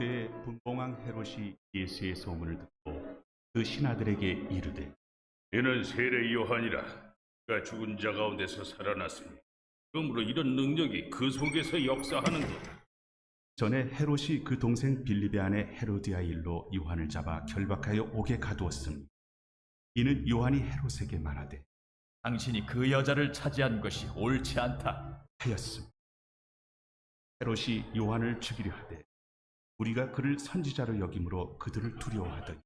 그때 분봉왕 헤롯이 예수의 소문을 듣고 그 신하들에게 이르되 이는 세례 요한이라. 그가 죽은 자 가운데서 살아났으니 그러므로 이런 능력이 그 속에서 역사하는도다. 전에 헤롯이 그 동생 빌립의 아내 헤로디아 일로 요한을 잡아 결박하여 옥에 가두었으니 이는 요한이 헤롯에게 말하되 당신이 그 여자를 차지한 것이 옳지 않다 하였음. 헤롯이 요한을 죽이려 하되 우리가 그를 선지자로 여김으로 그들을 두려워하더니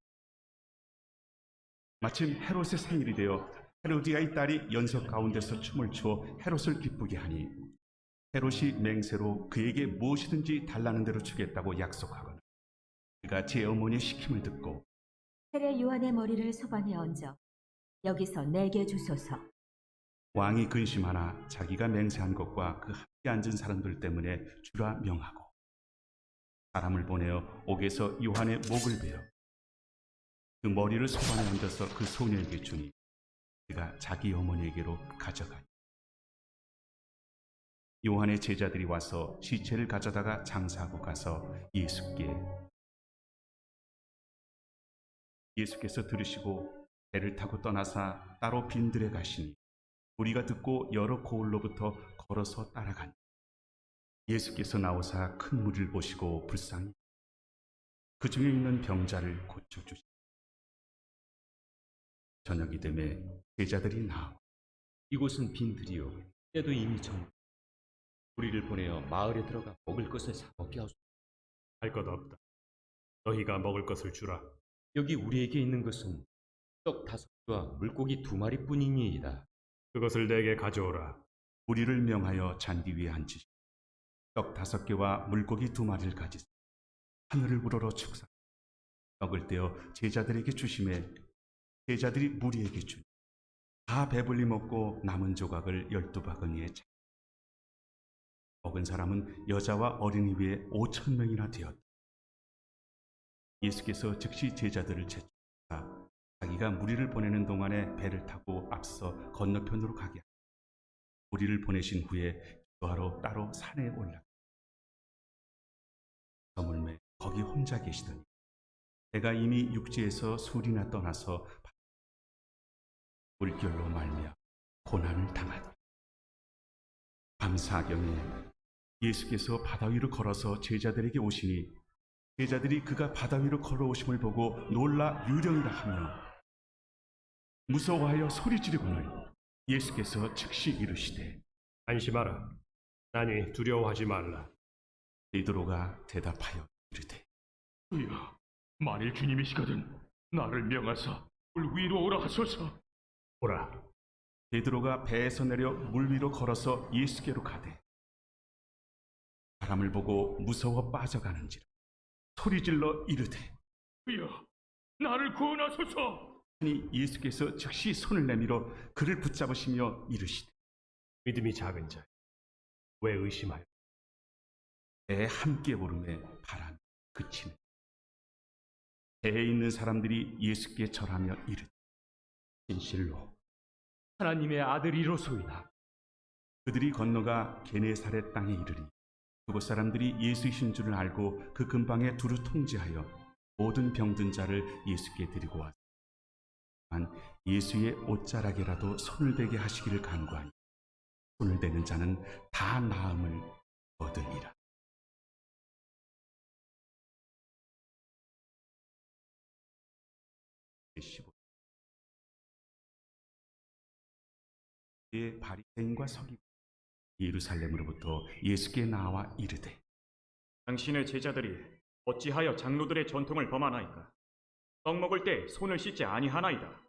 마침 헤롯의 생일이 되어 헤로디아의 딸이 연석 가운데서 춤을 추어 헤롯을 기쁘게 하니 헤롯이 맹세로 그에게 무엇이든지 달라는 대로 주겠다고 약속하거늘 그가 제 어머니의 시킴을 듣고 세례 요한의 머리를 소반에 얹어 여기서 내게 주소서. 왕이 근심하나 자기가 맹세한 것과 그 함께 앉은 사람들 때문에 주라 명하고 사람을 보내어 옥에서 요한의 목을 베어 그 머리를 소반에 얹어서 그 소녀에게 주니 그가 자기 어머니에게로 가져가니 요한의 제자들이 와서 시체를 가져다가 장사하고 가서 예수께서 들으시고 배를 타고 떠나사 따로 빈들에 가시니 우리가 듣고 여러 고을로부터 걸어서 따라가니 예수께서 나오사 큰 무리를 보시고 불쌍히 그 중에 있는 병자를 고쳐주시니 저녁이 되매 제자들이 나와 이곳은 빈들이요 때도 이미 정. 우리를 보내어 마을에 들어가 먹을 것을 사 먹게 하소서. 할 것 없다. 너희가 먹을 것을 주라. 여기 우리에게 있는 것은 떡 5개와 물고기 2마리뿐이니이다. 그것을 내게 가져오라. 우리를 명하여 잔디 위에 앉히시고 떡 5개와 물고기 2마리를 가지사 하늘을 우러러 축사 떡을 떼어 제자들에게 주심에 제자들이 무리에게 주니 다 배불리 먹고 남은 조각을 12바구니에 차 먹은 사람은 여자와 어린이 외에 5,000명이나 되었다. 예수께서 즉시 제자들을 제출하사 자기가 무리를 보내는 동안에 배를 타고 앞서 건너편으로 가게 하고 무리를 보내신 후에 기도하러 따로 산에 올라 저물매 거기 혼자 계시더니 배가 이미 육지에서 술이나 떠나서 물결로 말미암아 고난을 당하더라. 밤사경에 예수께서 바다 위로 걸어서 제자들에게 오시니 제자들이 그가 바다 위로 걸어오심을 보고 놀라 유령이라 하며 무서워하여 소리 지르거늘 예수께서 즉시 이르시되 안심하라. 나니 두려워하지 말라. 베드로가 대답하여 이르되 주여, 만일 주님이시거든 나를 명하사 물 위로 오라 하소서. 보라. 베드로가 배에서 내려 물 위로 걸어서 예수께로 가되 바람을 보고 무서워 빠져가는지라 소리질러 이르되 주여, 나를 구원하소서. 하니 예수께서 즉시 손을 내밀어 그를 붙잡으시며 이르시되 믿음이 작은 자, 왜 의심하여? 배에 함께 오름에 바람이 그치네. 배에 있는 사람들이 예수께 절하며 이르되 진실로 하나님의 아들이로소이다. 그들이 건너가 게네사렛 땅에 이르리 그곳 사람들이 예수이신 줄을 알고 그 근방에 두루 통제하여 모든 병든 자를 예수께 데리고 왔다. 예수의 옷자락에라도 손을 대게 하시기를 간구하니 손을 대는 자는 다 나음을 얻으니라. 그의 바리새인과 서기 예루살렘으로부터 예수께 나와 이르되 당신의 제자들이 어찌하여 장로들의 전통을 범하나이까? 떡 먹을 때 손을 씻지 아니하나이다.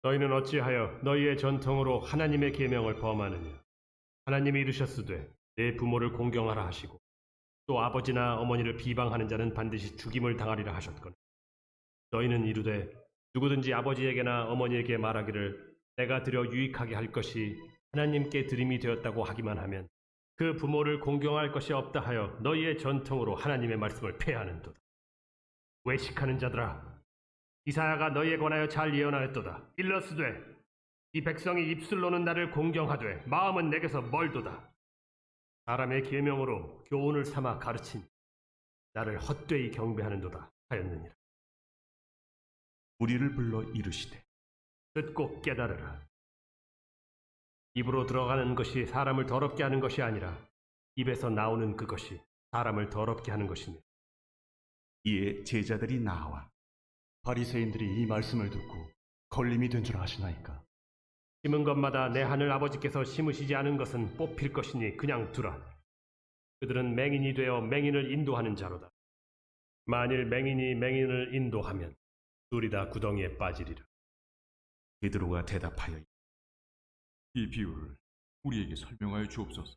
너희는 어찌하여 너희의 전통으로 하나님의 계명을 범하느냐? 하나님이 이르셨으되 내 부모를 공경하라 하시고 또 아버지나 어머니를 비방하는 자는 반드시 죽임을 당하리라 하셨거늘 너희는 이르되 누구든지 아버지에게나 어머니에게 말하기를 내가 드려 유익하게 할 것이 하나님께 드림이 되었다고 하기만 하면 그 부모를 공경할 것이 없다 하여 너희의 전통으로 하나님의 말씀을 폐하는도다. 외식하는 자들아, 이사야가 너희에 관하여 잘 예언하였도다. 일러스되 이 백성이 입술로는 나를 공경하되 마음은 내게서 멀도다. 사람의 계명으로 교훈을 삼아 가르치니 나를 헛되이 경배하는도다 하였느니라. 무리를 불러 이르시되 듣고 깨달으라. 입으로 들어가는 것이 사람을 더럽게 하는 것이 아니라 입에서 나오는 그것이 사람을 더럽게 하는 것이니. 이에 제자들이 나와 바리새인들이 이 말씀을 듣고 걸림이 된 줄 아시나이까? 심은 것마다 내 하늘 아버지께서 심으시지 않은 것은 뽑힐 것이니 그냥 두라. 그들은 맹인이 되어 맹인을 인도하는 자로다. 만일 맹인이 맹인을 인도하면 둘이 다 구덩이에 빠지리라. 베드로가 대답하여 이 비유를 우리에게 설명하여 주옵소서.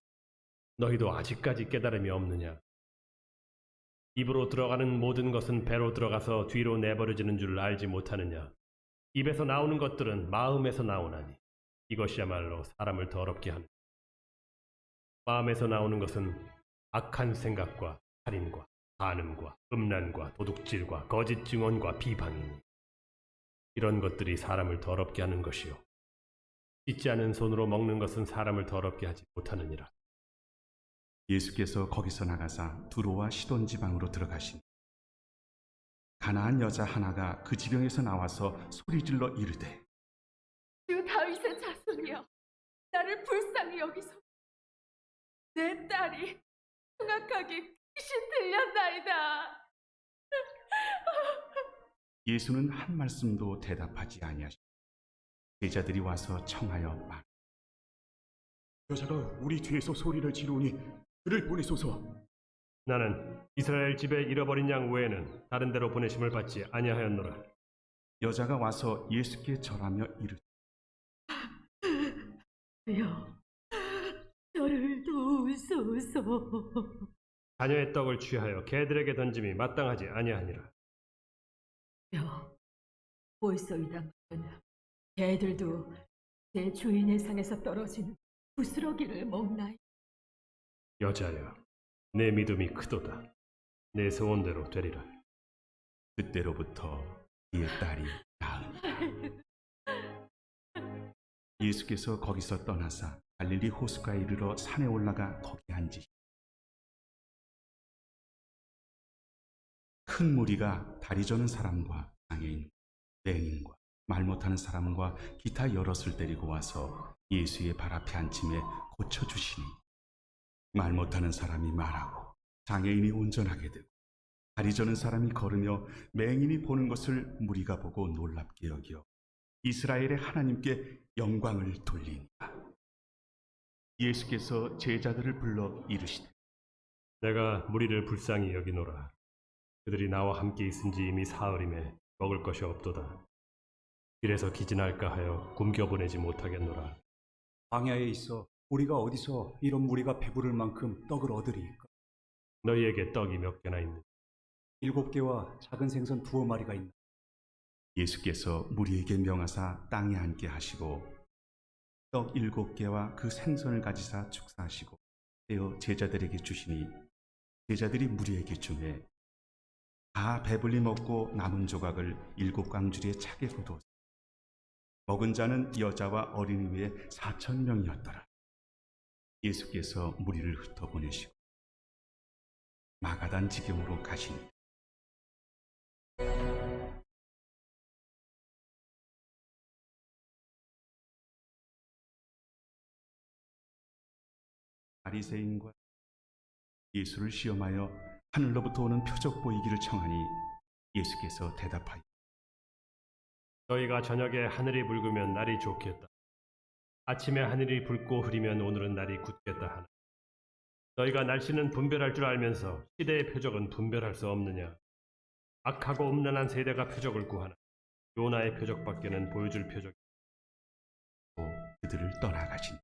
너희도 아직까지 깨달음이 없느냐? 입으로 들어가는 모든 것은 배로 들어가서 뒤로 내버려지는 줄 알지 못하느냐? 입에서 나오는 것들은 마음에서 나오나니 이것이야말로 사람을 더럽게 하는. 마음에서 나오는 것은 악한 생각과 살인과 간음과 음란과 도둑질과 거짓 증언과 비방이니 이런 것들이 사람을 더럽게 하는 것이요 씻지 않은 손으로 먹는 것은 사람을 더럽게 하지 못하느니라. 예수께서 거기서 나가사 두로와 시돈 지방으로 들어가시니 가나안 여자 하나가 그 지경에서 나와서 소리질러 이르되 주 다윗의 자손이여, 나를 불쌍히 여기소. 내 딸이 흉악하게 귀신 들렸나이다. 예수는 한 말씀도 대답하지 아니하시고 제자들이 와서 청하여 말 여자가 우리 뒤에서 소리를 지르니 그를 보내소서. 나는 이스라엘 집에 잃어버린 양 외에는 다른 데로 보내심을 받지 아니하였노라. 여자가 와서 예수께 절하며 이르되 주여, 저를 도우소서. 자녀의 떡을 취하여 개들에게 던짐이 마땅하지 아니하니라. 주여, 보이소이다 마나 개들도 제 주인의 상에서 떨어지는 부스러기를 먹나이. 여자여, 내 믿음이 크도다. 내 소원대로 되리라. 그때로부터 이의 딸이 나으니라. 예수께서 거기서 떠나사 갈릴리 호수가에 이르러 산에 올라가 거기 앉으시니 큰 무리가 다리 저는 사람과 장애인, 맹인과 말 못하는 사람과 기타 여럿을 데리고 와서 예수의 발 앞에 앉힘에 고쳐주시니 말 못하는 사람이 말하고 장애인이 온전하게 되고 다리 저는 사람이 걸으며 맹인이 보는 것을 무리가 보고 놀랍게 여겨 이스라엘의 하나님께 영광을 돌리니라. 예수께서 제자들을 불러 이르시되 내가 무리를 불쌍히 여기노라. 그들이 나와 함께 있은지 이미 사흘임에 먹을 것이 없도다. 길에서 기진할까 하여 굶겨보내지 못하겠노라. 광야에 있어 우리가 어디서 이런 무리가 배부를 만큼 떡을 얻으리이까? 너희에게 떡이 몇 개나 있느냐? 7개와 작은 생선 2마리가 있나? 예수께서 무리에게 명하사 땅에 앉게 하시고 떡 7개와 그 생선을 가지사 축사하시고 떼어 제자들에게 주시니 제자들이 무리에게 주매 다 배불리 먹고 남은 조각을 7광주리에 차게 걷어 먹은 자는 여자와 어린이 외에 4,000명이었더라. 예수께서 무리를 흩어보내시고 마가단 지경으로 가시니 바리새인과 예수를 시험하여 하늘로부터 오는 표적 보이기를 청하니 예수께서 대답하여 너희가 저녁에 하늘이 붉으면 날이 좋겠다. 아침에 하늘이 붉고 흐리면 오늘은 날이 굳겠다 하나. 너희가 날씨는 분별할 줄 알면서 시대의 표적은 분별할 수 없느냐? 악하고 음란한 세대가 표적을 구하나 요나의 표적밖에는 보여줄 표적이 그들을 떠나가시니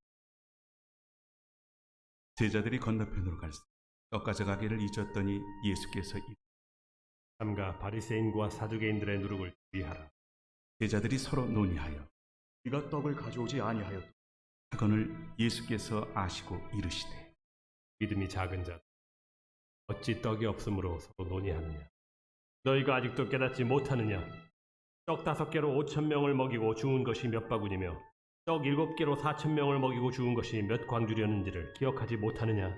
제자들이 건너편으로 갈새 떡 가져가기를 잊었더니 예수께서 삼가 바리새인과 사두개인들의 누룩을 주의하라. 제자들이 서로 논의하여 네가 떡을 가져오지 아니하였다. 하거늘 예수께서 아시고 이르시되 믿음이 작은 자 어찌 떡이 없으므로 서로 논의하느냐? 너희가 아직도 깨닫지 못하느냐? 떡 5개로 5,000명을 먹이고 주운 것이 몇 바구니며 떡 7개로 4,000명을 먹이고 주운 것이 몇 광주리였는지를 기억하지 못하느냐?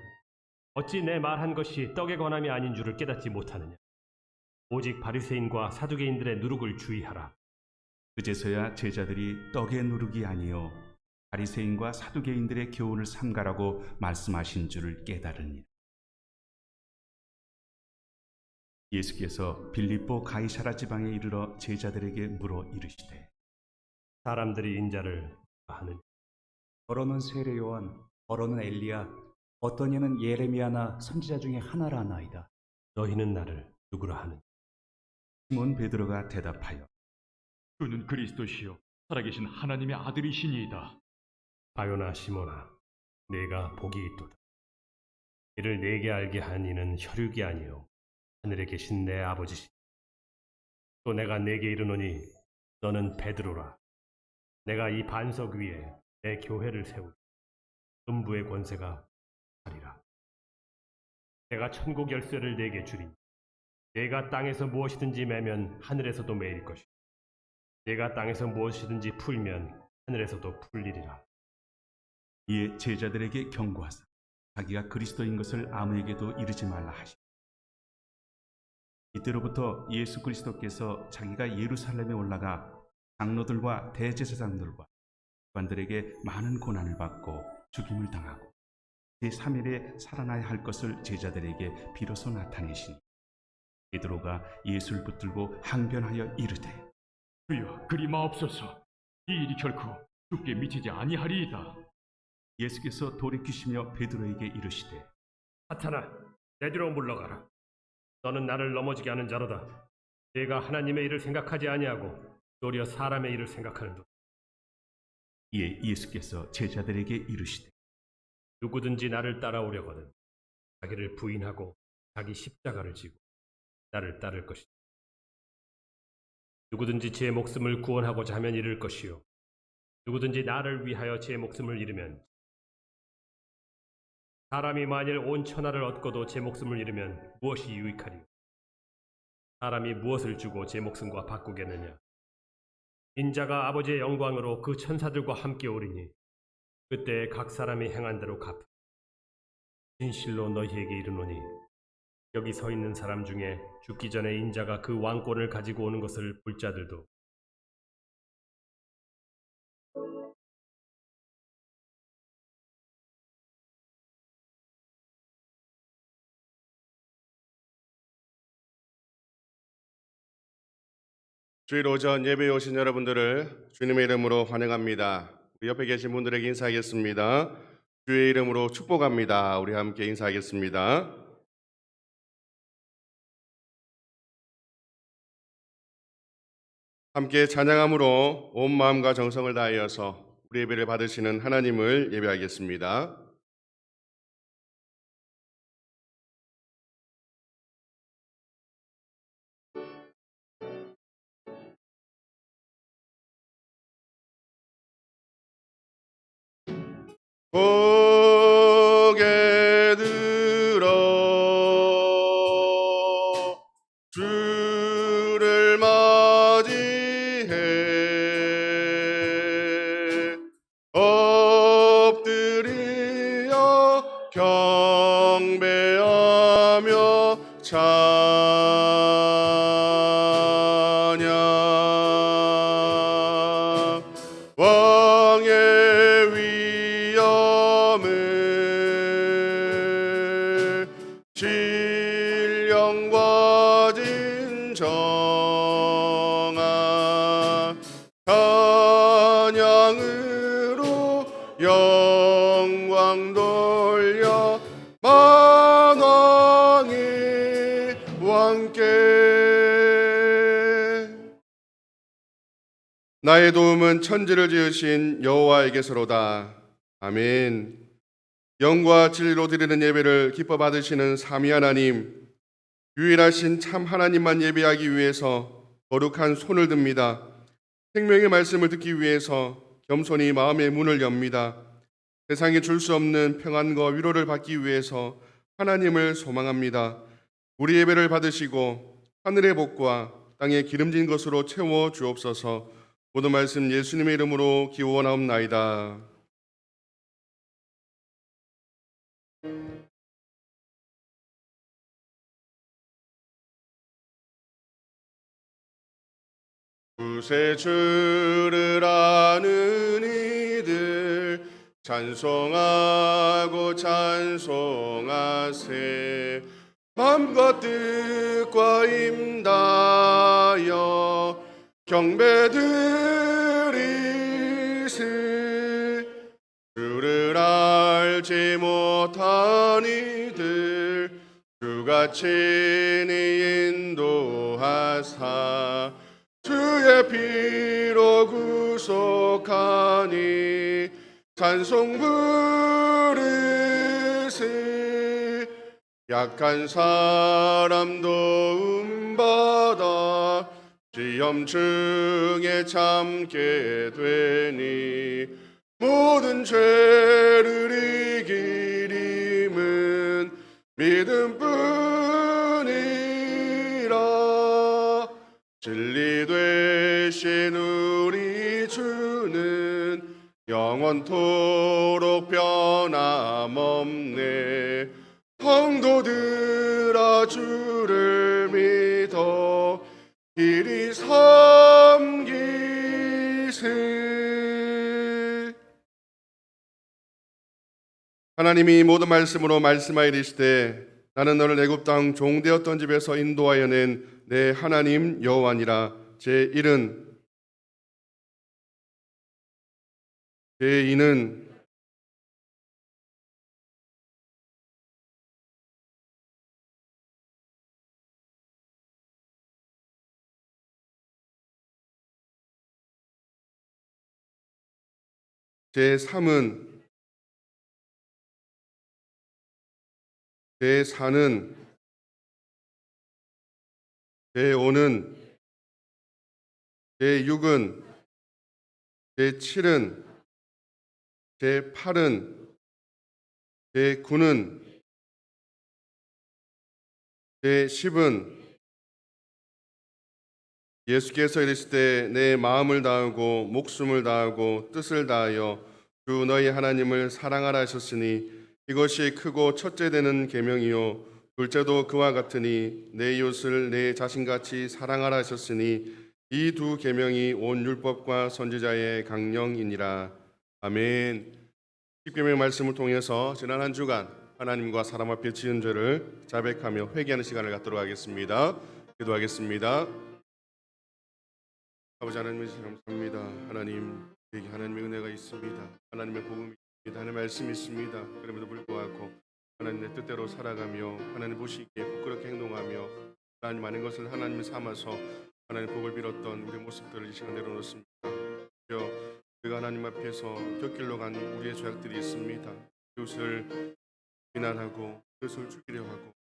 어찌 내 말한 것이 떡에 관함이 아닌 줄을 깨닫지 못하느냐? 오직 바리새인과 사두개인들의 누룩을 주의하라. 그제서야 제자들이 떡의 누룩이 아니요 바리새인과 사두개인들의 교훈을 삼가라고 말씀하신 줄을 깨달으니. 예수께서 빌립보 가이사라 지방에 이르러 제자들에게 물어 이르시되 사람들이 인자를 하느냐? 어러는 세례 요한, 어러는 엘리야, 어떤 이는 예레미야나 선지자 중에 하나라 하나이다. 너희는 나를 누구라 하느냐? 시몬 베드로가 대답하여 그는 그리스도시요 살아계신 하나님의 아들이시니이다. 바요나 시몬아, 내가 복이 있도다. 이를 내게 알게 한 이는 혈육이 아니요 하늘에 계신 내 아버지시. 또 내가 내게 이르노니 너는 베드로라. 내가 이 반석 위에 내 교회를 세우리. 음부의 권세가 하리라. 내가 천국 열쇠를 내게 주리니 내가 땅에서 무엇이든지 매면 하늘에서도 매일 것이요 내가 땅에서 무엇이든지 풀면 하늘에서도 풀리리라. 이에 제자들에게 경고하사 자기가 그리스도인 것을 아무에게도 이르지 말라 하시니. 이때로부터 예수 그리스도께서 자기가 예루살렘에 올라가 장로들과 대제사장들과 관들에게 많은 고난을 받고 죽임을 당하고 제3일에 살아나야 할 것을 제자들에게 비로소 나타내시니 베드로가 예수를 붙들고 항변하여 이르되 주여 그리 마옵소서. 이 일이 결코 죽게 미치지 아니하리이다. 예수께서 돌이키시며 베드로에게 이르시되 사탄아, 내 뒤로 물러가라. 너는 나를 넘어지게 하는 자로다. 내가 하나님의 일을 생각하지 아니하고 도리어 사람의 일을 생각하는도다. 이에 예수께서 제자들에게 이르시되 누구든지 나를 따라오려거든 자기를 부인하고 자기 십자가를 지고 나를 따를 것이다. 누구든지 제 목숨을 구원하고자 하면 잃을 것이요 누구든지 나를 위하여 제 목숨을 잃으면 사람이 만일 온 천하를 얻고도 제 목숨을 잃으면 무엇이 유익하리요? 사람이 무엇을 주고 제 목숨과 바꾸겠느냐? 인자가 아버지의 영광으로 그 천사들과 함께 오리니 그때 각 사람이 행한 대로 갚으리라. 진실로 너희에게 이르노니 여기 서 있는 사람 중에 죽기 전에 인자가 그 왕권을 가지고 오는 것을 볼 자들도 주일 오전 예배에 오신 여러분들을 주님의 이름으로 환영합니다. 우리 옆에 계신 분들에게 인사하겠습니다. 주의 이름으로 축복합니다. 우리 함께 인사하겠습니다. 함께 찬양함으로 온 마음과 정성을 다하여서 우리 예배를 받으시는 하나님을 예배하겠습니다. 고개 들어 주를 맞이해 엎드려 경배하며 찬양 왕의 위엄을 신령과 진정한 찬양으로 영광 돌려 만왕의 왕께 나의 도움은 천지를 지으신 여호와에게서로다. 아멘. 영과 진리로 드리는 예배를 기뻐 받으시는 삼위 하나님, 유일하신 참 하나님만 예배하기 위해서 거룩한 손을 듭니다. 생명의 말씀을 듣기 위해서 겸손히 마음의 문을 엽니다. 세상에 줄 수 없는 평안과 위로를 받기 위해서 하나님을 소망합니다. 우리 예배를 받으시고 하늘의 복과 땅의 기름진 것으로 채워 주옵소서. 모든 말씀 예수님의 이름으로 기원하옵나이다. 구세주를 아는 이들 찬송하고 찬송하세. 맘과 뜻과 임다여 경배드리세. 주를 알지 못한 이들 주가 친히 인도하사 주의 피로 구속하니 찬송 부르세. 약한 사람 도움받아 시험중에 참게 되니 모든 죄를 이길 힘은 믿음뿐이라. 진리 되신 우리 주는 영원토록 변함없네. 성도들아 주를 믿어 이리 섬기세. 하나님이 모든 말씀으로 말씀하여 이르시되 나는 너를 애굽 땅 종되었던 집에서 인도하여 낸 내 하나님 여호와니라. 제1은 제3은 제4는 제5는 제6은 제7은 제8은 제9는 제10은 예수께서 이르시되 내 마음을 다하고 목숨을 다하고 뜻을 다하여 주 너희 하나님을 사랑하라 하셨으니 이것이 크고 첫째 되는 계명이요 둘째도 그와 같으니 내 이웃을 내 자신같이 사랑하라 하셨으니 이 두 계명이 온 율법과 선지자의 강령이니라. 아멘. 십계명의 말씀을 통해서 지난 한 주간 하나님과 사람 앞에 지은 죄를 자백하며 회개하는 시간을 갖도록 하겠습니다. 기도하겠습니다. 아버지 하나님 감사합니다. 하나님, 여기 하나님의 은혜가 있습니다. 하나님의 복음이 있습니다. 하나님의 말씀이 있습니다. 그럼에도 불구하고 하나님의 뜻대로 살아가며 하나님 보시기에 부끄럽게 행동하며 하나님 많은 것을 하나님을 삼아서 하나님 복을 빌었던 우리 모습들을 이 시간 내려놓습니다. 우리가 하나님 앞에서 곁길로 간 우리의 죄악들이 있습니다. 이웃을 비난하고 이웃을 죽이려 하고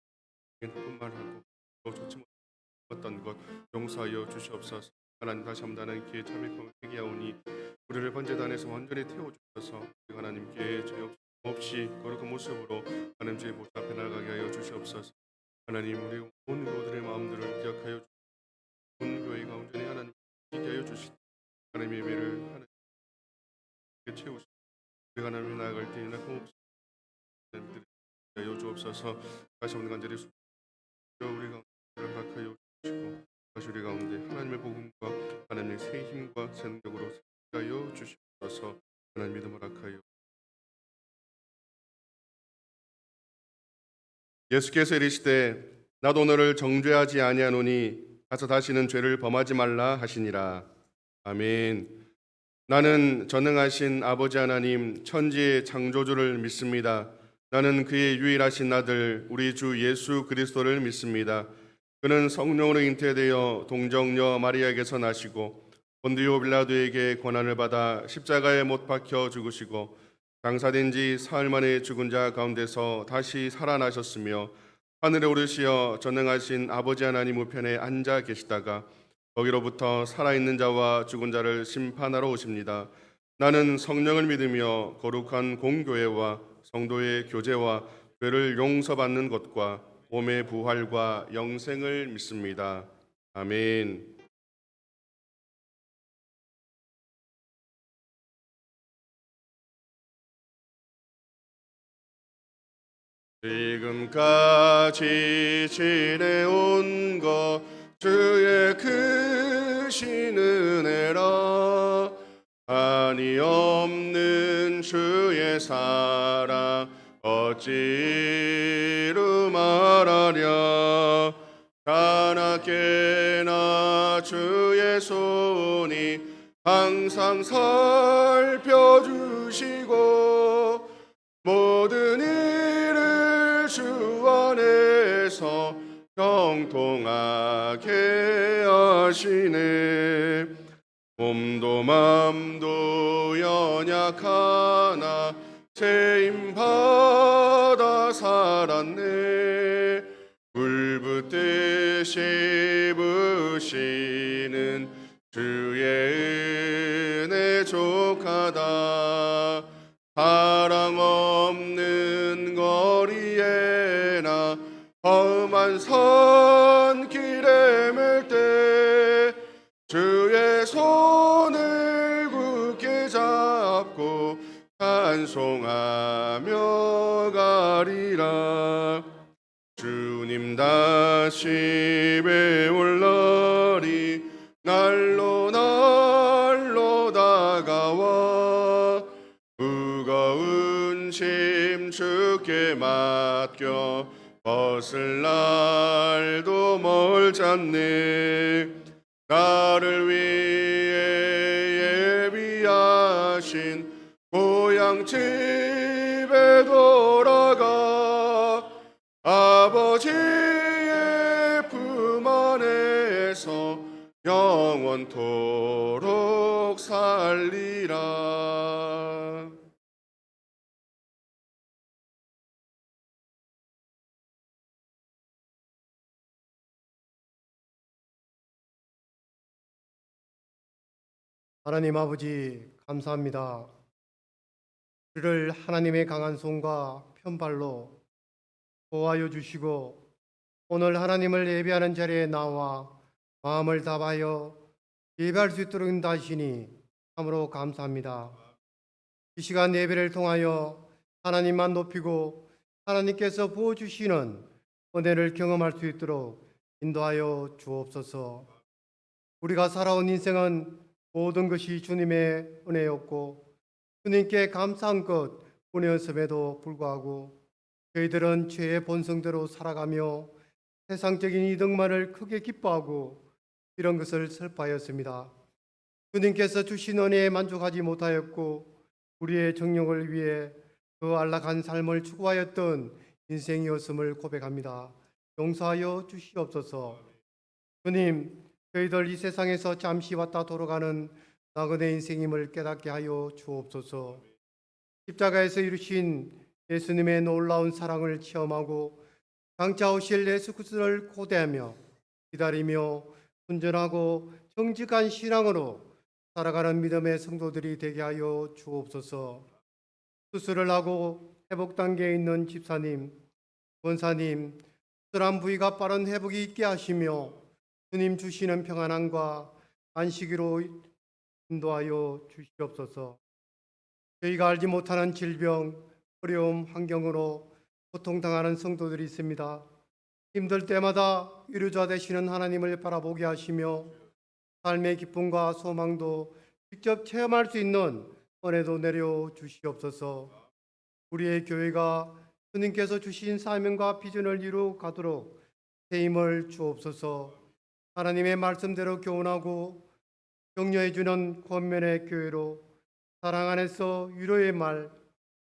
나쁜 말하고 또 좋지 못했던 것 용서하여 주시옵소서. 하나님 다시 한번 나는 기회 참여하고 회개하오니 우리를 번제단에서 완전히 태워주셔서 우리가 하나님께 죄 없이 거룩한 모습으로 하나님 주의 보좌 앞에 나가게 하여 주시옵소서. 하나님 우리 온 교우들의 마음들을 기억하여 주시옵소서. 온 교회가 온전히 하나님 지게 하여 주시옵소서. 하나님의 예배를 하나님께 채우시고 우리가 하나님께 나아갈 때 나고 하나님들이 하여 주옵소서. 다시 한번 간절히 우리가 허락하여 주시고 다시 우리 가운데 하나님의 복음과 하나님의 새 힘과 새 능력으로 하여 주시옵소서. 하나님 믿음 허락하여. 예수께서 이르시되 나도 너를 정죄하지 아니하노니 가서 다시는 죄를 범하지 말라 하시니라. 아멘. 나는 전능하신 아버지 하나님 천지의 창조주를 믿습니다. 나는 그의 유일하신 아들 우리 주 예수 그리스도를 믿습니다. 그는 성령으로 잉태되어 동정녀 마리아에게서 나시고 본디오 빌라도에게 고난을 받아 십자가에 못 박혀 죽으시고 장사된 지 사흘 만에 죽은 자 가운데서 다시 살아나셨으며 하늘에 오르시어 전능하신 아버지 하나님 우편에 앉아 계시다가 거기로부터 살아있는 자와 죽은 자를 심판하러 오십니다. 나는 성령을 믿으며 거룩한 공교회와 성도의 교제와 죄를 용서받는 것과 몸의 부활과 영생을 믿습니다. 아멘. 지금까지 지내온 것 주의 크신 주신 은혜라. 한이 없는 주의 사랑 어찌 이루 말하랴. 가나깨나 주의 손이 항상 살펴주시고 모든 일을 주 안에서 형통하게 하시네. 몸도 맘도 연약하나 세임받아 살았네. 불붙듯이 부시는 주의 은혜 족하다. 사랑 없는 거리에나 험한 선길에 맬 때 주의 손을 굳게 잡고 찬송하며 가리라. 주님 다시 배울 날이 날로 날로 다가와 무거운 짐 주께 맡겨 벗을 날도 멀잖네. 나를 위해 예비하신 고향 집에 돌아가 아버지의 품 안에서 영원토록 살리라. 하나님 아버지 감사합니다. 우리를 하나님의 강한 손과 편발로 보호하여 주시고 오늘 하나님을 예배하는 자리에 나와 마음을 다하여 예배할 수 있도록 인도하시니 참으로 감사합니다. 이 시간 예배를 통하여 하나님만 높이고 하나님께서 부어주시는 은혜를 경험할 수 있도록 인도하여 주옵소서. 우리가 살아온 인생은 모든 것이 주님의 은혜였고 주님께 감사한 것 뿐이었음에도 불구하고 저희들은 죄의 본성대로 살아가며 세상적인 이득만을 크게 기뻐하고 이런 것을 슬퍼하였습니다. 주님께서 주신 은혜에 만족하지 못하였고 우리의 정욕을 위해 그 안락한 삶을 추구하였던 인생이었음을 고백합니다. 용서하여 주시옵소서. 주님, 저희들 이 세상에서 잠시 왔다 돌아가는 나그네 인생임을 깨닫게 하여 주옵소서. 십자가에서 이루신 예수님의 놀라운 사랑을 체험하고 장차 오실 예수 그리스도를 고대하며 기다리며 순전하고 정직한 신앙으로 살아가는 믿음의 성도들이 되게 하여 주옵소서. 수술을 하고 회복 단계에 있는 집사님, 권사님, 수술한 부위가 빠른 회복이 있게 하시며 주님 주시는 평안함과 안식으로 인도하여 주시옵소서. 저희가 알지 못하는 질병, 어려움, 환경으로 고통당하는 성도들이 있습니다. 힘들 때마다 위로자 되시는 하나님을 바라보게 하시며 삶의 기쁨과 소망도 직접 체험할 수 있는 은혜도 내려 주시옵소서. 우리의 교회가 주님께서 주신 사명과 비전을 이루 가도록 새 힘을 주옵소서. 하나님의 말씀대로 교훈하고 격려해 주는 권면의 교회로 사랑 안에서 위로의 말,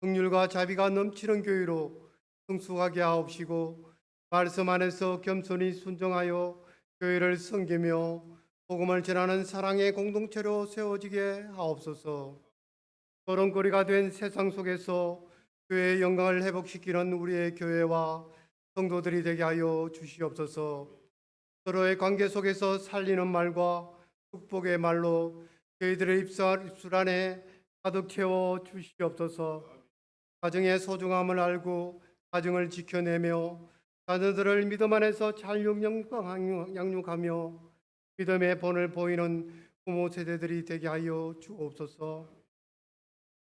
긍휼과 자비가 넘치는 교회로 성숙하게 하옵시고 말씀 안에서 겸손히 순종하여 교회를 섬기며 복음을 전하는 사랑의 공동체로 세워지게 하옵소서. 거론거리가 된 세상 속에서 교회의 영광을 회복시키는 우리의 교회와 성도들이 되게 하여 주시옵소서. 서로의 관계 속에서 살리는 말과 축복의 말로 저희들의 입술 안에 가득 채워 주시옵소서. 가정의 소중함을 알고 가정을 지켜내며 자녀들을 믿음 안에서 잘 양육하며 믿음의 본을 보이는 부모 세대들이 되게 하여 주옵소서.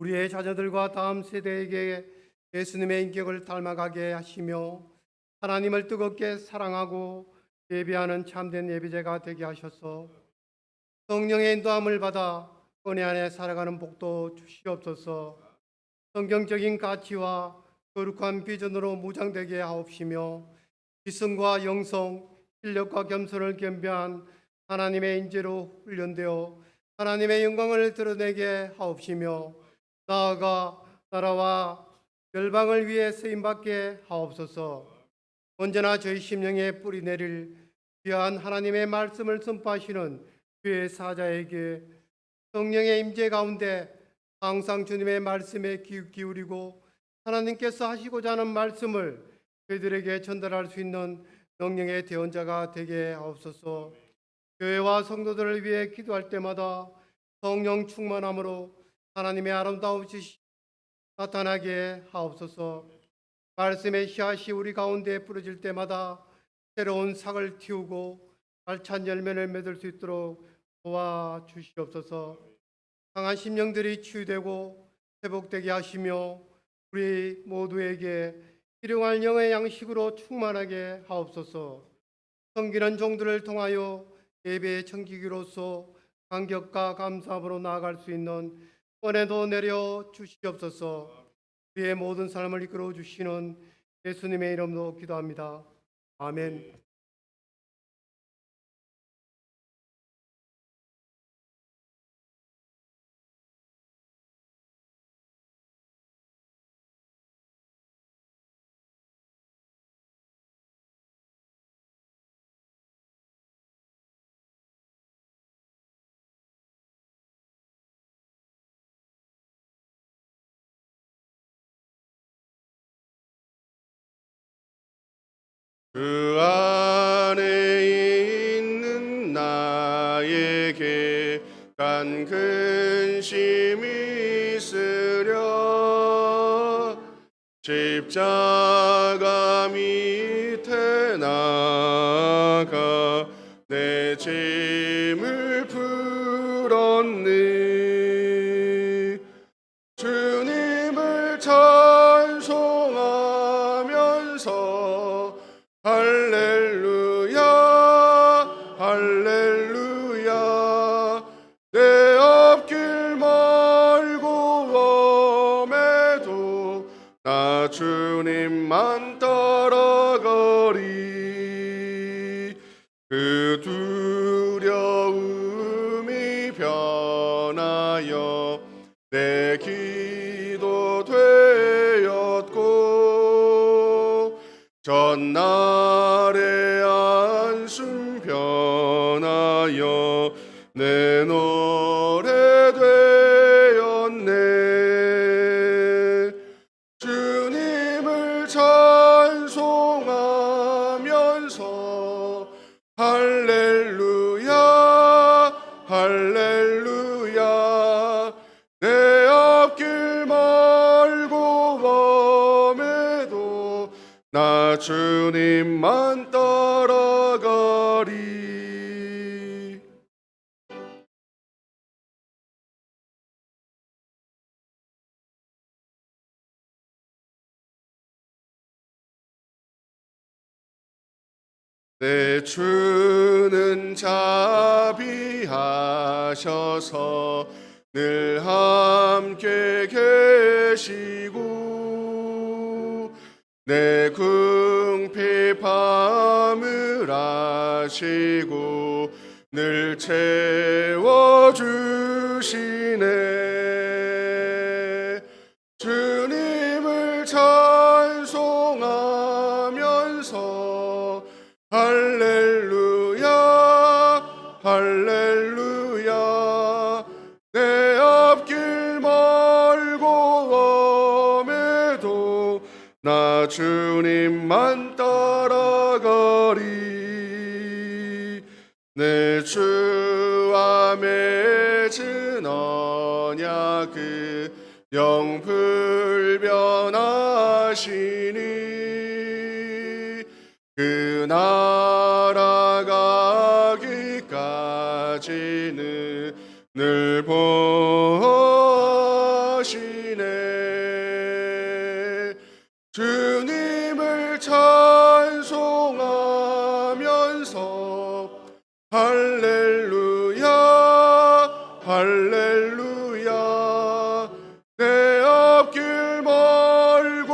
우리의 자녀들과 다음 세대에게 예수님의 인격을 닮아가게 하시며 하나님을 뜨겁게 사랑하고 예배하는 참된 예배자가 되게 하셔서 성령의 인도함을 받아 은혜 안에 살아가는 복도 주시옵소서. 성경적인 가치와 거룩한 비전으로 무장되게 하옵시며 지성과 영성, 실력과 겸손을 겸비한 하나님의 인재로 훈련되어 하나님의 영광을 드러내게 하옵시며 나아가 나라와 열방을 위해 쓰임받게 하옵소서. 언제나 저희 심령에 뿌리 내릴 귀한 하나님의 말씀을 선포하시는 주의 사자에게 성령의 임재 가운데 항상 주님의 말씀에 귀 기울이고 하나님께서 하시고자 하는 말씀을 저희들에게 전달할 수 있는 성령의 대언자가 되게 하옵소서. 교회와 성도들을 위해 기도할 때마다 성령 충만함으로 하나님의 아름다우신 나타나게 하옵소서. 말씀의 씨앗이 우리 가운데 뿌려질 때마다 새로운 삭을 틔우고 알찬 열매를 맺을 수 있도록 도와주시옵소서. 강한 심령들이 치유되고 회복되게 하시며 우리 모두에게 일용할 영의 양식으로 충만하게 하옵소서. 섬기는 종들을 통하여 예배의 청지기로서 감격과 감사함으로 나아갈 수 있는 은혜도 내려 주시옵소서. 우리의 모든 삶을 이끌어 주시는 예수님의 이름으로 기도합니다. 아멘. 그 안에 있는 나에게 간 근심이 있으려 십자가 밑에 나가 내 짐을 풀었네. 주님을 찬송하면서 할렐루야 할렐루야 내 앞길 말고 험해도 나 주님만 따라가리. 그 두려움이 변하여 내 기도 되었고 전날의 안숨 변하여 내 노래 되었네. 주님을 찬송하면서 할렐루야 할렐루야 내 앞길 말고 험해도 나 주님만 따라가리. 내 주는 자비하셔서 늘 함께 계시고 내 궁핍함을 아시고 늘 채워주시네. 주님을 찬송하면서 할렐루야 할렐루야 내 앞길 말고 험해도 나 주님만 따라가리. 내 주와 맺은 언약은 영불변하시니 그 나라 가기까지는 늘 보호하시네. 주님을 찬송하면서 할렐루야 할렐루야. 내 앞길 멀고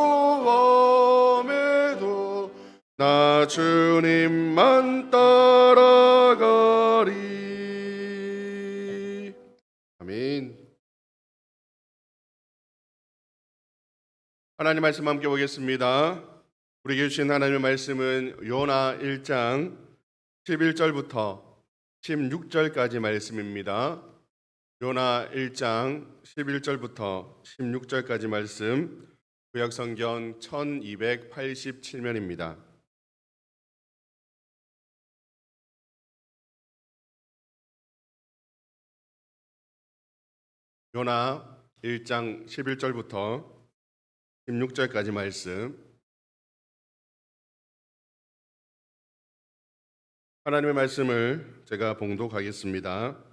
험해도 나 주님만 따라가리. 아멘. 하나님 말씀 함께 보겠습니다. 우리에게 주신 하나님의 말씀은 요나 1장 11절부터 16절까지 말씀입니다. 요나 1장 11절부터 16절까지 말씀, 구약성경 1287면입니다. 요나 1장 11절부터 16절까지 말씀. 하나님의 말씀을 제가 봉독하겠습니다.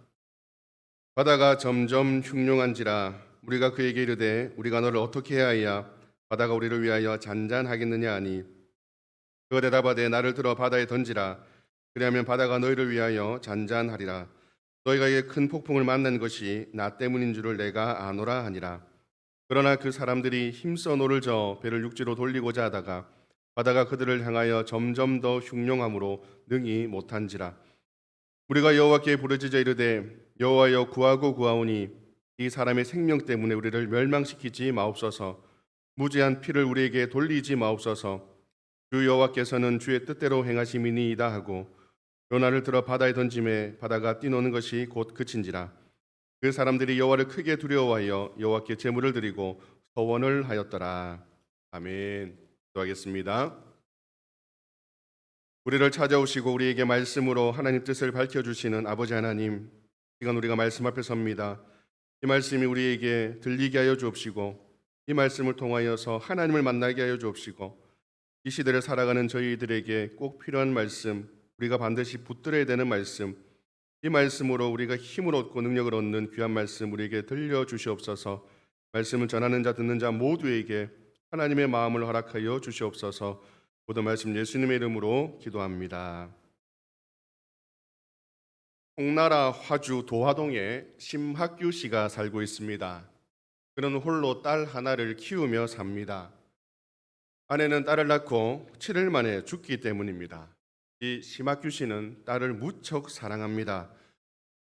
바다가 점점 흉흉한지라 우리가 그에게 이르되 우리가 너를 어떻게 해야 하여 바다가 우리를 위하여 잔잔하겠느냐 하니 그가 대답하되 나를 들어 바다에 던지라. 그리하면 바다가 너희를 위하여 잔잔하리라. 너희가 이에 큰 폭풍을 만난 것이 나 때문인 줄을 내가 아노라 하니라. 그러나 그 사람들이 힘써 노를 저어 배를 육지로 돌리고자 하다가 바다가 그들을 향하여 점점 더 흉룡함으로 능히 못한지라. 우리가 여호와께 부르짖어 이르되 여호와여 구하고 구하오니 이 사람의 생명 때문에 우리를 멸망시키지 마옵소서. 무죄한 피를 우리에게 돌리지 마옵소서. 주 여호와께서는 주의 뜻대로 행하심이니이다 하고 요나를 들어 바다에 던짐에 바다가 뛰노는 것이 곧 그친지라. 그 사람들이 여호와를 크게 두려워하여 여호와께 제물을 드리고 서원을 하였더라. 아멘. 기도하겠습니다. 우리를 찾아오시고 우리에게 말씀으로 하나님 뜻을 밝혀주시는 아버지 하나님, 시간 우리가 말씀 앞에 섭니다. 이 말씀이 우리에게 들리게 하여 주옵시고 이 말씀을 통하여서 하나님을 만나게 하여 주옵시고 이 시대를 살아가는 저희들에게 꼭 필요한 말씀, 우리가 반드시 붙들어야 되는 말씀, 이 말씀으로 우리가 힘을 얻고 능력을 얻는 귀한 말씀 우리에게 들려주시옵소서. 말씀을 전하는 자 듣는 자 모두에게 하나님의 마음을 허락하여 주시옵소서. 모든 말씀 예수님의 이름으로 기도합니다. 홍나라 화주 도화동에 심학규 씨가 살고 있습니다. 그는 홀로 딸 하나를 키우며 삽니다. 아내는 딸을 낳고 7일 만에 죽기 때문입니다. 이 심학규 씨는 딸을 무척 사랑합니다.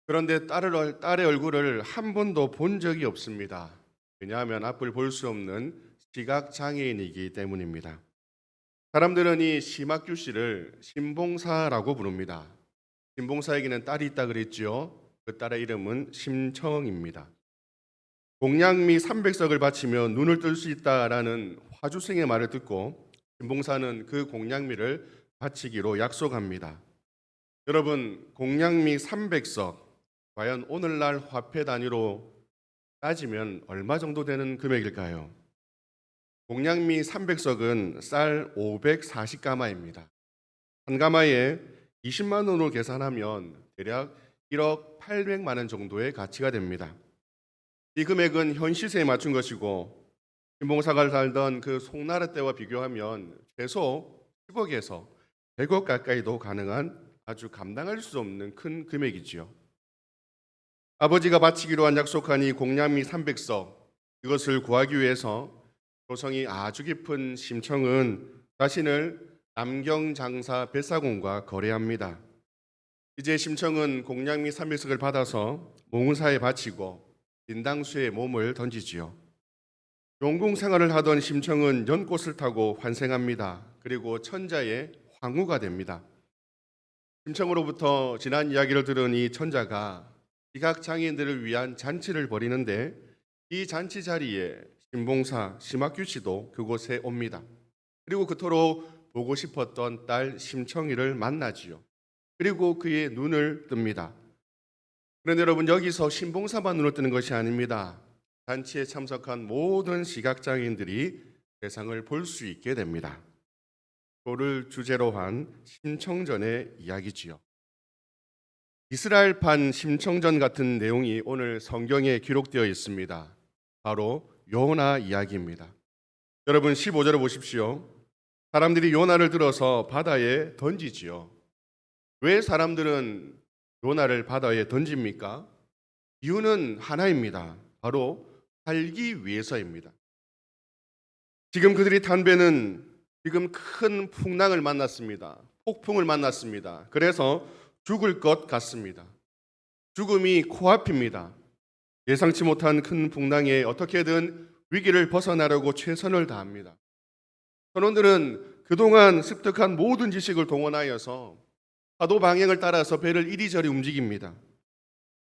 그런데 딸의 얼굴을 한 번도 본 적이 없습니다. 왜냐하면 앞을 볼 수 없는 시각장애인이기 때문입니다. 사람들은 이 심학규 씨를 신봉사라고 부릅니다. 신봉사에게는 딸이 있다 그랬지요. 그 딸의 이름은 심청입니다. 공양미 300석을 바치며 눈을 뜰 수 있다라는 화주생의 말을 듣고 신봉사는 그 공양미를 바치기로 약속합니다. 여러분, 공양미 300석, 과연 오늘날 화폐 단위로 따지면 얼마 정도 되는 금액일까요? 공양미 300석은 쌀 540가마입니다. 한 가마에 20만 원으로 계산하면 대략 1억 800만 원 정도의 가치가 됩니다. 이 금액은 현 시세에 맞춘 것이고 신봉사가 살던 그 송나라 때와 비교하면 최소 10억에서 100억 가까이도 가능한 아주 감당할 수 없는 큰 금액이지요. 아버지가 바치기로 한 약속한 이 공양미 300석, 이것을 구하기 위해서 조성이 아주 깊은 심청은 자신을 남경장사 뱃사공과 거래합니다. 이제 심청은 공양미 300석을 받아서 몽사에 바치고 진당수에 몸을 던지지요. 용궁 생활을 하던 심청은 연꽃을 타고 환생합니다. 그리고 천자의 황후가 됩니다. 심청으로부터 지난 이야기를 들은 이 천자가 시각장애인들을 위한 잔치를 벌이는데 이 잔치 자리에 신봉사 심학규 씨도 그곳에 옵니다. 그리고 그토록 보고 싶었던 딸 심청이를 만나지요. 그리고 그의 눈을 뜹니다. 그런데 여러분, 여기서 신봉사만 눈을 뜨는 것이 아닙니다. 잔치에 참석한 모든 시각장애인들이 세상을 볼 수 있게 됩니다. 그를 주제로 한 심청전의 이야기지요. 이스라엘판 심청전 같은 내용이 오늘 성경에 기록되어 있습니다. 바로 요나 이야기입니다. 여러분, 15절을 보십시오. 사람들이 요나를 들어서 바다에 던지지요. 왜 사람들은 요나를 바다에 던집니까? 이유는 하나입니다. 바로 살기 위해서입니다. 지금 그들이 탄 배는 지금 큰 풍랑을 만났습니다. 폭풍을 만났습니다. 그래서 죽을 것 같습니다. 죽음이 코앞입니다. 예상치 못한 큰 풍랑에 어떻게든 위기를 벗어나려고 최선을 다합니다. 선원들은 그동안 습득한 모든 지식을 동원하여서 파도 방향을 따라서 배를 이리저리 움직입니다.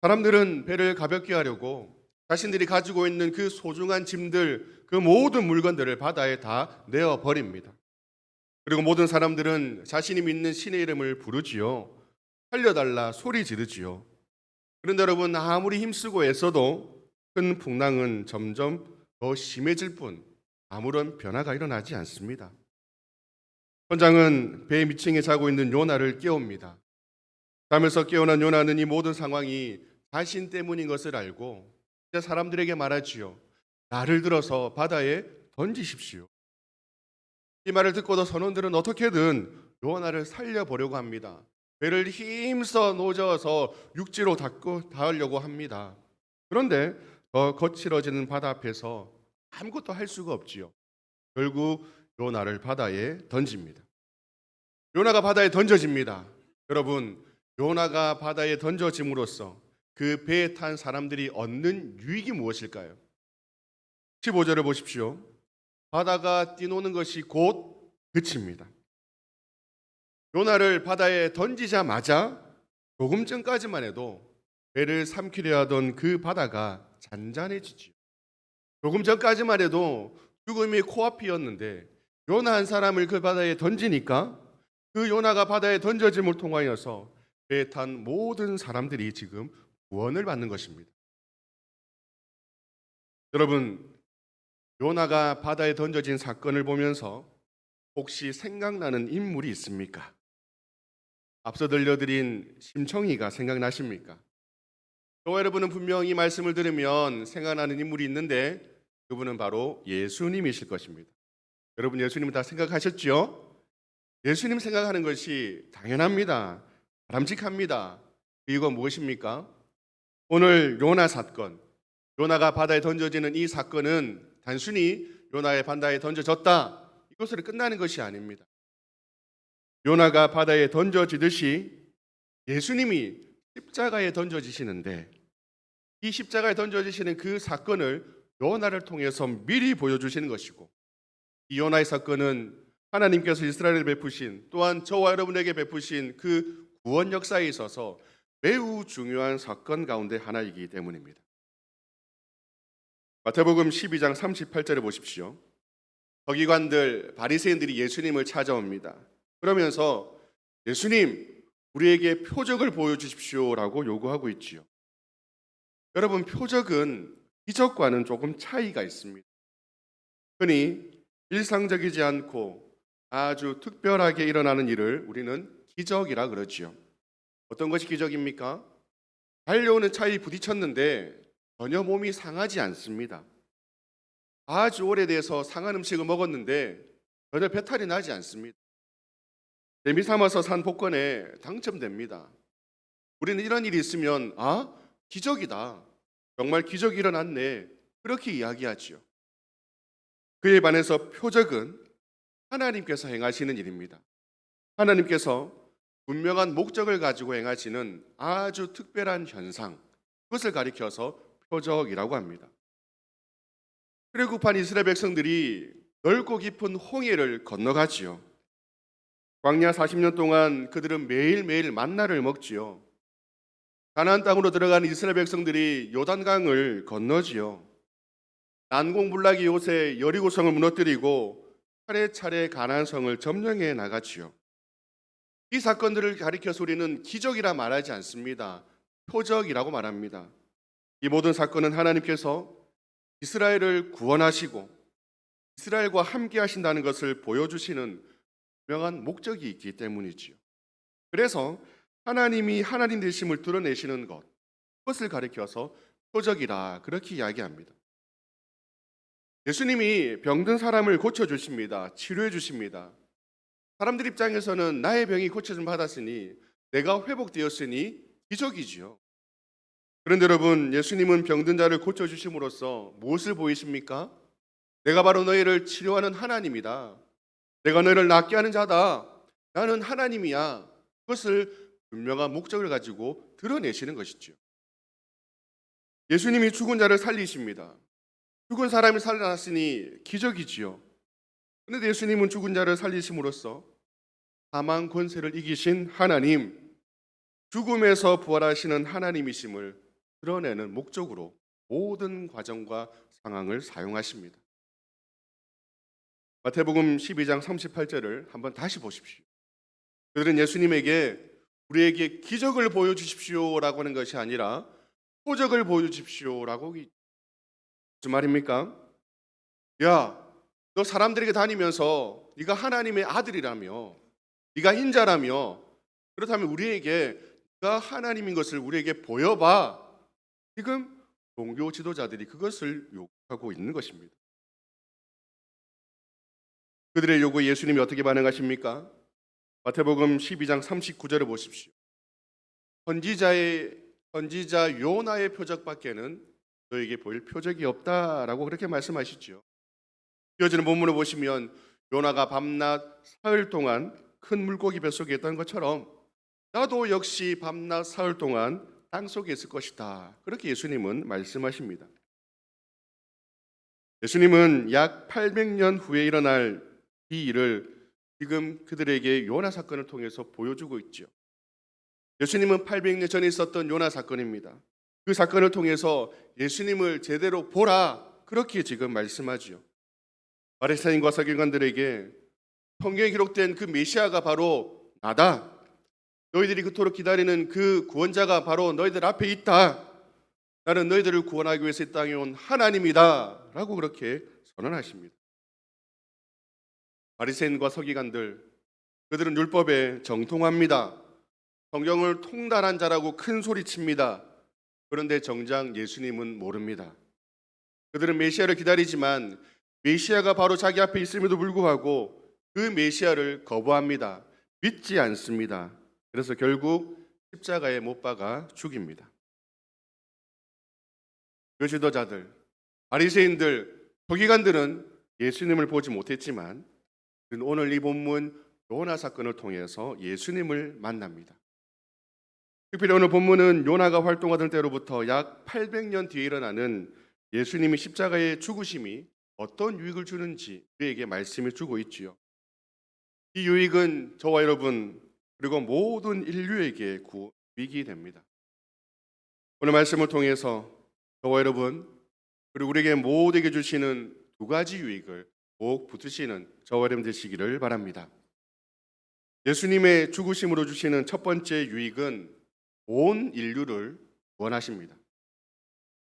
사람들은 배를 가볍게 하려고 자신들이 가지고 있는 그 소중한 짐들, 그 모든 물건들을 바다에 다 내어버립니다. 그리고 모든 사람들은 자신이 믿는 신의 이름을 부르지요. 살려달라 소리 지르지요. 그런데 여러분, 아무리 힘쓰고 애써도 큰 풍랑은 점점 더 심해질 뿐 아무런 변화가 일어나지 않습니다. 선장은 배 밑층에 자고 있는 요나를 깨웁니다. 잠에서 깨어난 요나는 이 모든 상황이 자신 때문인 것을 알고 이제 사람들에게 말하지요. 나를 들어서 바다에 던지십시오. 이 말을 듣고도 선원들은 어떻게든 요나를 살려보려고 합니다. 배를 힘써 노져서 육지로 닿으려고 합니다. 그런데 더 거칠어지는 바다 앞에서 아무것도 할 수가 없지요. 결국 요나를 바다에 던집니다. 요나가 바다에 던져집니다. 여러분, 요나가 바다에 던져짐으로써 그 배에 탄 사람들이 얻는 유익이 무엇일까요? 15절을 보십시오. 바다가 뛰노는 것이 곧 그칩니다. 요나를 바다에 던지자마자 조금 전까지만 해도 배를 삼키려 하던 그 바다가 잔잔해지지요. 조금 전까지만 해도 죽음이 코앞이었는데 요나 한 사람을 그 바다에 던지니까 그 요나가 바다에 던져짐을 통하여서 배에 탄 모든 사람들이 지금 구원을 받는 것입니다. 여러분, 요나가 바다에 던져진 사건을 보면서 혹시 생각나는 인물이 있습니까? 앞서 들려드린 심청이가 생각나십니까? 저와 여러분은 분명 이 말씀을 들으면 생각나는 인물이 있는데 그분은 바로 예수님이실 것입니다. 여러분, 예수님 다 생각하셨죠? 예수님 생각하는 것이 당연합니다. 바람직합니다. 그 이유가 무엇입니까? 오늘 요나 사건, 요나가 바다에 던져지는 이 사건은 단순히 요나의 바다에 던져졌다, 이것으로 끝나는 것이 아닙니다. 요나가 바다에 던져지듯이 예수님이 십자가에 던져지시는데 이 십자가에 던져지시는 그 사건을 요나를 통해서 미리 보여주시는 것이고, 이 요나의 사건은 하나님께서 이스라엘에 베푸신, 또한 저와 여러분에게 베푸신 그 구원 역사에 있어서 매우 중요한 사건 가운데 하나이기 때문입니다. 마태복음 12장 38절에 보십시오. 서기관들, 바리새인들이 예수님을 찾아옵니다. 그러면서 예수님, 우리에게 표적을 보여주십시오라고 요구하고 있지요. 여러분, 표적은 기적과는 조금 차이가 있습니다. 흔히 일상적이지 않고 아주 특별하게 일어나는 일을 우리는 기적이라 그러지요. 어떤 것이 기적입니까? 달려오는 차에 부딪혔는데 전혀 몸이 상하지 않습니다. 아주 오래돼서 상한 음식을 먹었는데 전혀 배탈이 나지 않습니다. 재미 삼아서 산 복권에 당첨됩니다. 우리는 이런 일이 있으면 기적이다, 정말 기적이 일어났네, 그렇게 이야기하지요. 그에 반해서 표적은 하나님께서 행하시는 일입니다. 하나님께서 분명한 목적을 가지고 행하시는 아주 특별한 현상, 그것을 가리켜서 표적이라고 합니다. 출애굽한 이스라엘 백성들이 넓고 깊은 홍해를 건너가지요. 광야 40년 동안 그들은 매일매일 만나를 먹지요. 가나안 땅으로 들어가는 이스라엘 백성들이 요단강을 건너지요. 난공불락이 요새 여리고성을 무너뜨리고 차례차례 가나안 성을 점령해 나가지요. 이 사건들을 가리켜서 우리는 기적이라 말하지 않습니다. 표적이라고 말합니다. 이 모든 사건은 하나님께서 이스라엘을 구원하시고 이스라엘과 함께 하신다는 것을 보여주시는 분명한 목적이 있기 때문이지요. 그래서 하나님이 하나님 되심을 드러내시는 것, 그것을 가리켜서 표적이라 그렇게 이야기합니다. 예수님이 병든 사람을 고쳐주십니다. 치료해주십니다. 사람들 입장에서는 나의 병이 고쳐짐 받았으니, 내가 회복되었으니 기적이지요. 그런데 여러분, 예수님은 병든 자를 고쳐주심으로써 무엇을 보이십니까? 내가 바로 너희를 치료하는 하나님이다. 내가 너희를 낫게 하는 자다. 나는 하나님이야. 그것을 분명한 목적을 가지고 드러내시는 것이죠. 예수님이 죽은 자를 살리십니다. 죽은 사람이 살아났으니 기적이지요. 그런데 예수님은 죽은 자를 살리심으로써 사망 권세를 이기신 하나님, 죽음에서 부활하시는 하나님이심을 드러내는 목적으로 모든 과정과 상황을 사용하십니다. 마태복음 12장 38절을 한번 다시 보십시오. 그들은 예수님에게 우리에게 기적을 보여주십시오라고 하는 것이 아니라 표적을 보여주십시오라고. 무슨 말입니까? 야, 너 사람들에게 다니면서 네가 하나님의 아들이라며, 네가 인자라며, 그렇다면 우리에게 네가 하나님인 것을 우리에게 보여봐. 지금 종교 지도자들이 그것을 요구하고 있는 것입니다. 그들의 요구에 예수님이 어떻게 반응하십니까? 마태복음 12장 39절을 보십시오. 선지자 요나의 표적밖에는 너에게 보일 표적이 없다라고 그렇게 말씀하시죠. 이어지는 본문을 보시면 요나가 밤낮 사흘 동안 큰 물고기 뱃속에 있던 것처럼 나도 역시 밤낮 사흘 동안 땅속에 있을 것이다. 그렇게 예수님은 말씀하십니다. 예수님은 약 800년 후에 일어날 이 일을 지금 그들에게 요나 사건을 통해서 보여주고 있죠. 예수님은 800년 전에 있었던 요나 사건입니다. 그 사건을 통해서 예수님을 제대로 보라, 그렇게 지금 말씀하지요. 바리새인과 서기관들에게 성경에 기록된 그 메시아가 바로 나다. 너희들이 그토록 기다리는 그 구원자가 바로 너희들 앞에 있다. 나는 너희들을 구원하기 위해서 이 땅에 온 하나님이다 라고 그렇게 선언하십니다. 바리새인과 서기관들, 그들은 율법에 정통합니다. 성경을 통달한 자라고 큰 소리칩니다. 그런데 정작 예수님은 모릅니다. 그들은 메시아를 기다리지만 메시아가 바로 자기 앞에 있음에도 불구하고 그 메시아를 거부합니다. 믿지 않습니다. 그래서 결국 십자가에 못 박아 죽입니다. 교지도자들, 바리새인들, 서기관들은 예수님을 보지 못했지만 오늘 이 본문 요나 사건을 통해서 예수님을 만납니다. 특별히 오늘 본문은 요나가 활동하던 때로부터 약 800년 뒤에 일어나는 예수님이 십자가의 죽으심이 어떤 유익을 주는지 우리에게 말씀을 주고 있지요. 이 유익은 저와 여러분 그리고 모든 인류에게 유익이 됩니다. 오늘 말씀을 통해서 저와 여러분 그리고 우리에게 모두에게 주시는 두 가지 유익을 꼭 붙으시는 저와 여러분 되시기를 바랍니다. 예수님의 죽으심으로 주시는 첫 번째 유익은 온 인류를 구원하십니다.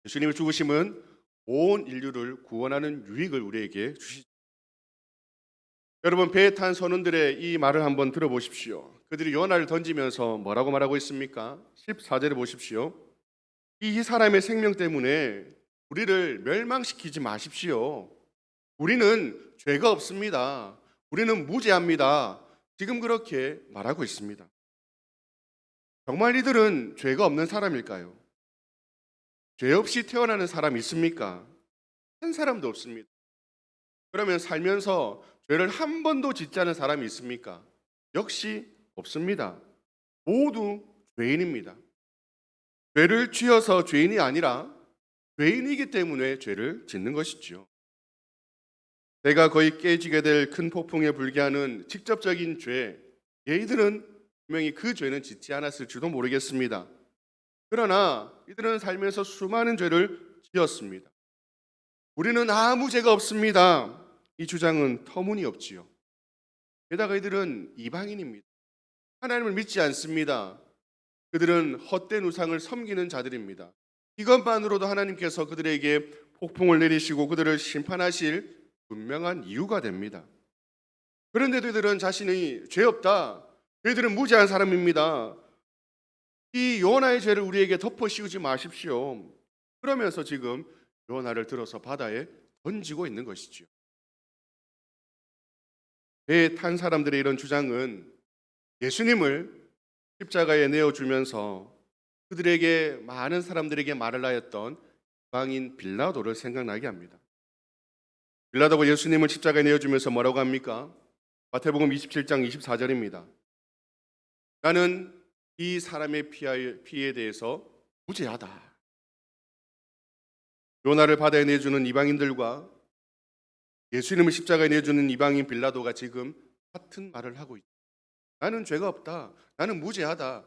예수님의 죽으심은 온 인류를 구원하는 유익을 우리에게 주시죠. 여러분, 배에 탄 선원들의 이 말을 한번 들어보십시오. 그들이 요나를 던지면서 뭐라고 말하고 있습니까? 14절에 보십시오. 이 사람의 생명 때문에 우리를 멸망시키지 마십시오. 우리는 죄가 없습니다. 우리는 무죄합니다. 지금 그렇게 말하고 있습니다. 정말 이들은 죄가 없는 사람일까요? 죄 없이 태어나는 사람 있습니까? 한 사람도 없습니다. 그러면 살면서 죄를 한 번도 짓지 않은 사람이 있습니까? 역시 없습니다. 모두 죄인입니다. 죄를 지어서 죄인이 아니라 죄인이기 때문에 죄를 짓는 것이죠. 배가 거의 깨지게 될 큰 폭풍에 불게하는 직접적인 죄, 이들은 분명히 그 죄는 짓지 않았을지도 모르겠습니다. 그러나 이들은 살면서 수많은 죄를 지었습니다. 우리는 아무 죄가 없습니다. 이 주장은 터무니없지요. 게다가 이들은 이방인입니다. 하나님을 믿지 않습니다. 그들은 헛된 우상을 섬기는 자들입니다. 이것만으로도 하나님께서 그들에게 폭풍을 내리시고 그들을 심판하실 분명한 이유가 됩니다. 그런데도 이들은 자신이 죄 없다. 저희들은 무죄한 사람입니다. 이 요나의 죄를 우리에게 덮어 씌우지 마십시오. 그러면서 지금 요나를 들어서 바다에 던지고 있는 것이죠. 배에 탄 사람들의 이런 주장은 예수님을 십자가에 내어주면서 그들에게 많은 사람들에게 말을 하였던 이방인 빌라도를 생각나게 합니다. 빌라도가 예수님을 십자가에 내어주면서 뭐라고 합니까? 마태복음 27장 24절입니다. 나는 이 사람의 피에 대해서 무죄하다. 요나를 바다에 내주는 이방인들과 예수님을 십자가에 내주는 이방인 빌라도가 지금 같은 말을 하고 있다. 나는 죄가 없다. 나는 무죄하다.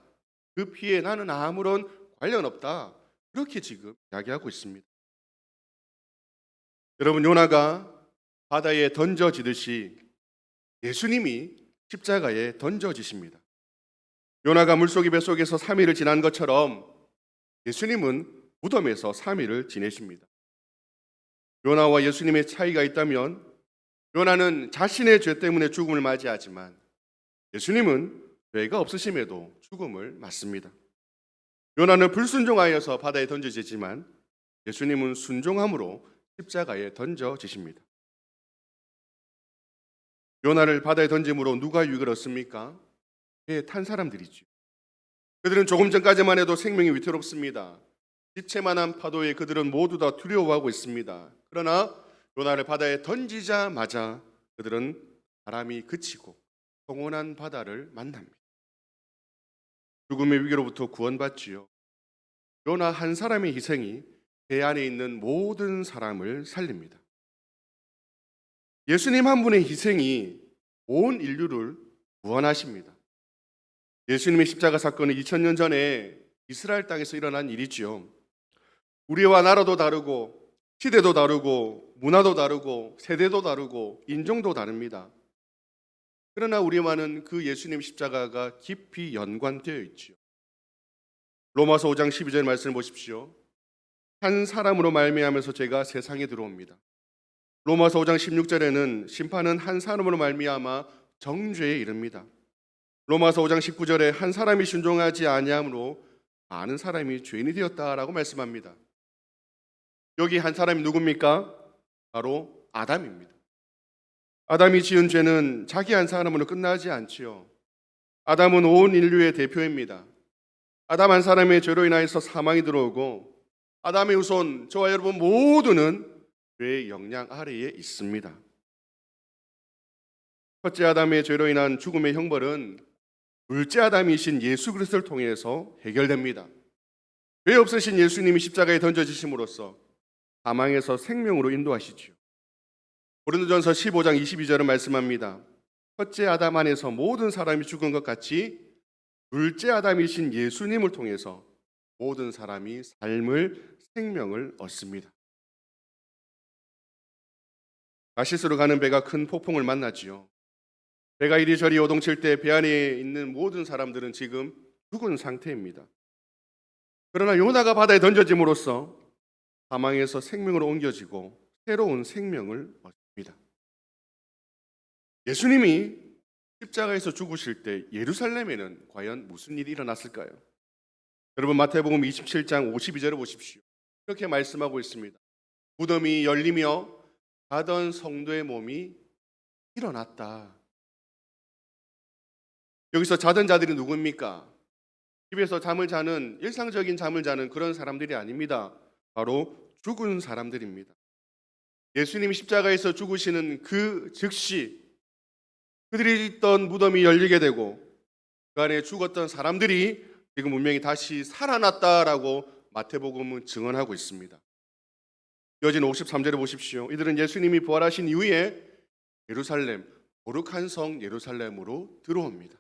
그 피에 나는 아무런 관련 없다. 그렇게 지금 이야기하고 있습니다. 여러분, 요나가 바다에 던져지듯이 예수님이 십자가에 던져지십니다. 요나가 물속의 뱃속에서 3일을 지난 것처럼 예수님은 무덤에서 3일을 지내십니다. 요나와 예수님의 차이가 있다면 요나는 자신의 죄 때문에 죽음을 맞이하지만 예수님은 죄가 없으심에도 죽음을 맞습니다. 요나는 불순종하여서 바다에 던져지지만 예수님은 순종함으로 십자가에 던져지십니다. 요나를 바다에 던짐으로 누가 유익을 얻습니까? 배에 탄 사람들이죠. 그들은 조금 전까지만 해도 생명이 위태롭습니다. 지체만한 파도에 그들은 모두 다 두려워하고 있습니다. 그러나 요나를 바다에 던지자마자 그들은 바람이 그치고 평온한 바다를 만납니다. 죽음의 위기로부터 구원받지요. 요나 한 사람의 희생이 배 안에 있는 모든 사람을 살립니다. 예수님 한 분의 희생이 온 인류를 구원하십니다. 예수님의 십자가 사건은 2000년 전에 이스라엘 땅에서 일어난 일이지요. 우리와 나라도 다르고 시대도 다르고 문화도 다르고 세대도 다르고 인종도 다릅니다. 그러나 우리와는 그 예수님 십자가가 깊이 연관되어 있지요. 로마서 5장 12절 말씀을 보십시오. 한 사람으로 말미암아서 죄가 세상에 들어옵니다. 로마서 5장 16절에는 심판은 한 사람으로 말미암아 정죄에 이릅니다. 로마서 5장 19절에 한 사람이 순종하지 아니함으로 많은 사람이 죄인이 되었다라고 말씀합니다. 여기 한 사람이 누굽니까? 바로 아담입니다. 아담이 지은 죄는 자기 한 사람으로 끝나지 않지요. 아담은 온 인류의 대표입니다. 아담 한 사람의 죄로 인하여서 사망이 들어오고 아담의 후손 저와 여러분 모두는 죄의 영향 아래에 있습니다. 첫째 아담의 죄로 인한 죽음의 형벌은 둘째 아담이신 예수 그리스도를 통해서 해결됩니다. 죄 없으신 예수님이 십자가에 던져지심으로써 사망에서 생명으로 인도하시지요. 고린도전서 15장 22절은 말씀합니다. 첫째 아담 안에서 모든 사람이 죽은 것 같이 둘째 아담이신 예수님을 통해서 모든 사람이 삶을 생명을 얻습니다. 다시스로 가는 배가 큰 폭풍을 만났지요. 배가 이리저리 요동칠 때 배 안에 있는 모든 사람들은 지금 죽은 상태입니다. 그러나 요나가 바다에 던져짐으로써 사망에서 생명으로 옮겨지고 새로운 생명을 얻습니다. 예수님이 십자가에서 죽으실 때 예루살렘에는 과연 무슨 일이 일어났을까요? 여러분 마태복음 27장 52절을 보십시오. 이렇게 말씀하고 있습니다. 무덤이 열리며 자던 성도의 몸이 일어났다. 여기서 자던 자들이 누구입니까? 집에서 잠을 자는 일상적인 잠을 자는 그런 사람들이 아닙니다. 바로 죽은 사람들입니다. 예수님이 십자가에서 죽으시는 그 즉시 그들이 있던 무덤이 열리게 되고 그 안에 죽었던 사람들이 지금 분명히 다시 살아났다라고 마태복음은 증언하고 있습니다. 이어진 53절에 보십시오. 이들은 예수님이 부활하신 이후에 예루살렘, 거룩한 성 예루살렘으로 들어옵니다.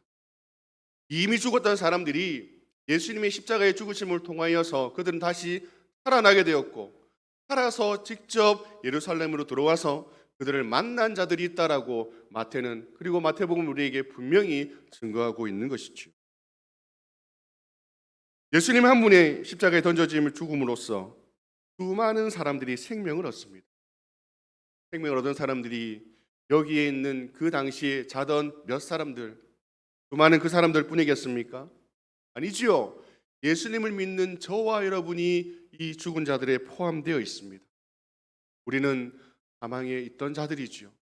이미 죽었던 사람들이 예수님의 십자가의 죽으심을 통하여서 그들은 다시 살아나게 되었고 살아서 직접 예루살렘으로 들어와서 그들을 만난 자들이 있다라고 마태는 그리고 마태복음 우리에게 분명히 증거하고 있는 것이죠. 예수님 한 분의 십자가에 던져짐을 죽음으로써 수많은 사람들이 생명을 얻습니다. 생명을 얻은 사람들이 여기에 있는 그 당시에 자던 몇 사람들, 수많은 그 사람들 뿐이겠습니까? 아니지요. 예수님을 믿는 저와 여러분이 이 죽은 자들에 포함되어 있습니다. 우리는 사망에 있던 자들이지요.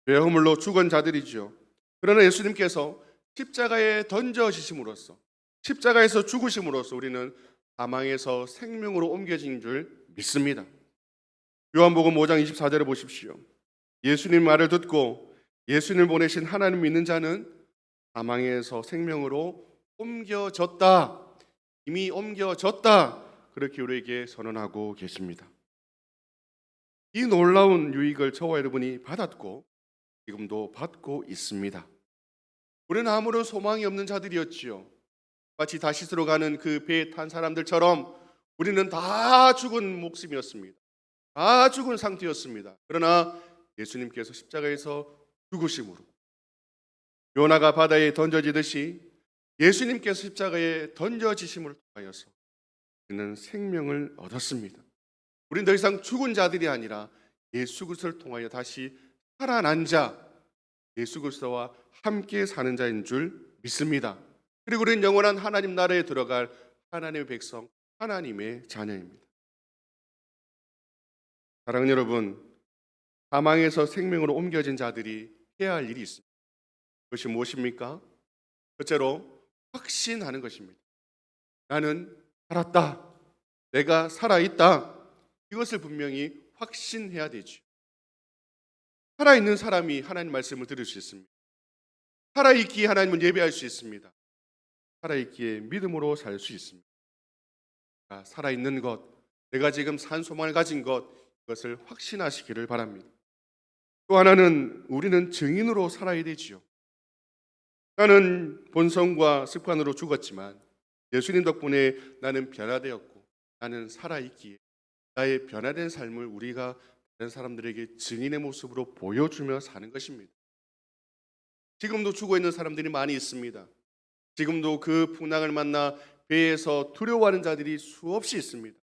죄 허물로 죽은 자들이지요. 그러나 예수님께서 십자가에 던져지심으로써 십자가에서 죽으심으로써 우리는 사망에서 생명으로 옮겨진 줄 믿습니다. 요한복음 5장 24절을 보십시오. 예수님 말을 듣고 예수님을 보내신 하나님 믿는 자는 사망에서 생명으로 옮겨졌다. 이미 옮겨졌다. 그렇게 우리에게 선언하고 계십니다. 이 놀라운 유익을 저와 여러분이 받았고 지금도 받고 있습니다. 우리는 아무런 소망이 없는 자들이었지요. 마치 다시스로 가는 그 배에 탄 사람들처럼 우리는 다 죽은 목숨이었습니다. 다 죽은 상태였습니다. 그러나 예수님께서 십자가에서 죽으심으로 요나가 바다에 던져지듯이 예수님께서 십자가에 던져지심을 통하여서 우리는 생명을 얻었습니다. 우리는 더 이상 죽은 자들이 아니라 예수 그리스도를 통하여 다시 살아난 자, 예수 그리스도와 함께 사는 자인 줄 믿습니다. 그리고 우리는 영원한 하나님 나라에 들어갈 하나님의 백성, 하나님의 자녀입니다. 사랑하는 여러분, 사망에서 생명으로 옮겨진 자들이 해야 할 일이 있습니다. 그것이 무엇입니까? 첫째로 확신하는 것입니다. 나는 살았다. 내가 살아있다. 이것을 분명히 확신해야 되죠. 살아있는 사람이 하나님 말씀을 들을 수 있습니다. 살아있기에 하나님을 예배할 수 있습니다. 살아있기에 믿음으로 살 수 있습니다. 살아있는 것, 내가 지금 산 소망을 가진 것, 이것을 확신하시기를 바랍니다. 또 하나는 우리는 증인으로 살아야 되지요. 나는 본성과 습관으로 죽었지만 예수님 덕분에 나는 변화되었고 나는 살아있기에 나의 변화된 삶을 우리가 다른 사람들에게 증인의 모습으로 보여주며 사는 것입니다. 지금도 죽어있는 사람들이 많이 있습니다. 지금도 그 풍랑을 만나 배에서 두려워하는 자들이 수없이 있습니다.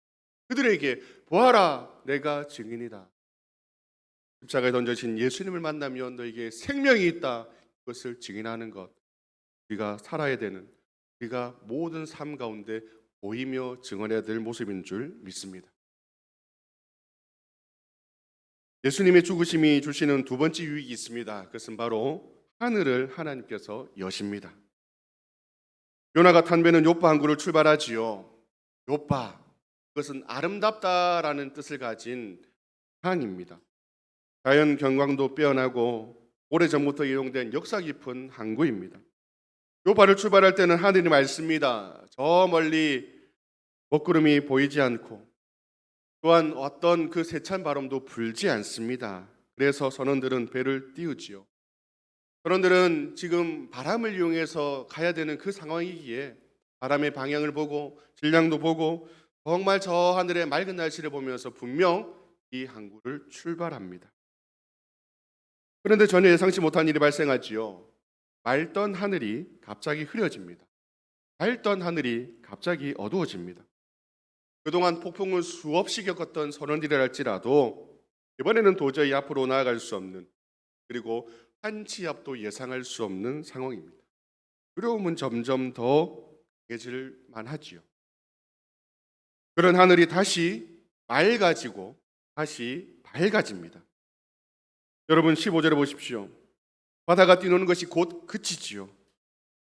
그들에게 보아라, 내가 증인이다. 십자가에 던져진 예수님을 만나면 너에게 생명이 있다. 그것을 증인하는 것, 우리가 살아야 되는, 우리가 모든 삶 가운데 보이며 증언해야 될 모습인 줄 믿습니다. 예수님의 죽으심이 주시는 두 번째 유익이 있습니다. 그것은 바로 하늘을 하나님께서 여십니다. 요나가 탄 배는 요파 항구를 출발하지요. 요파, 그것은 아름답다라는 뜻을 가진 항입니다. 자연 경관도 빼어나고 오래전부터 이용된 역사 깊은 항구입니다. 요파를 출발할 때는 하늘이 맑습니다. 저 멀리 먹구름이 보이지 않고 또한 어떤 그 세찬 바람도 불지 않습니다. 그래서 선원들은 배를 띄우지요. 선원들은 지금 바람을 이용해서 가야 되는 그 상황이기에 바람의 방향을 보고 질량도 보고 정말 저 하늘의 맑은 날씨를 보면서 분명 이 항구를 출발합니다. 그런데 전혀 예상치 못한 일이 발생하지요. 맑던 하늘이 갑자기 흐려집니다. 맑던 하늘이 갑자기 어두워집니다. 그동안 폭풍을 수없이 겪었던 선원들이랄지라도 이번에는 도저히 앞으로 나아갈 수 없는, 그리고 한 치 앞도 예상할 수 없는 상황입니다. 두려움은 점점 더 강해질만 하지요. 그런 하늘이 다시 맑아지고 다시 밝아집니다. 여러분 15절에 보십시오. 바다가 뛰노는 것이 곧 그치지요.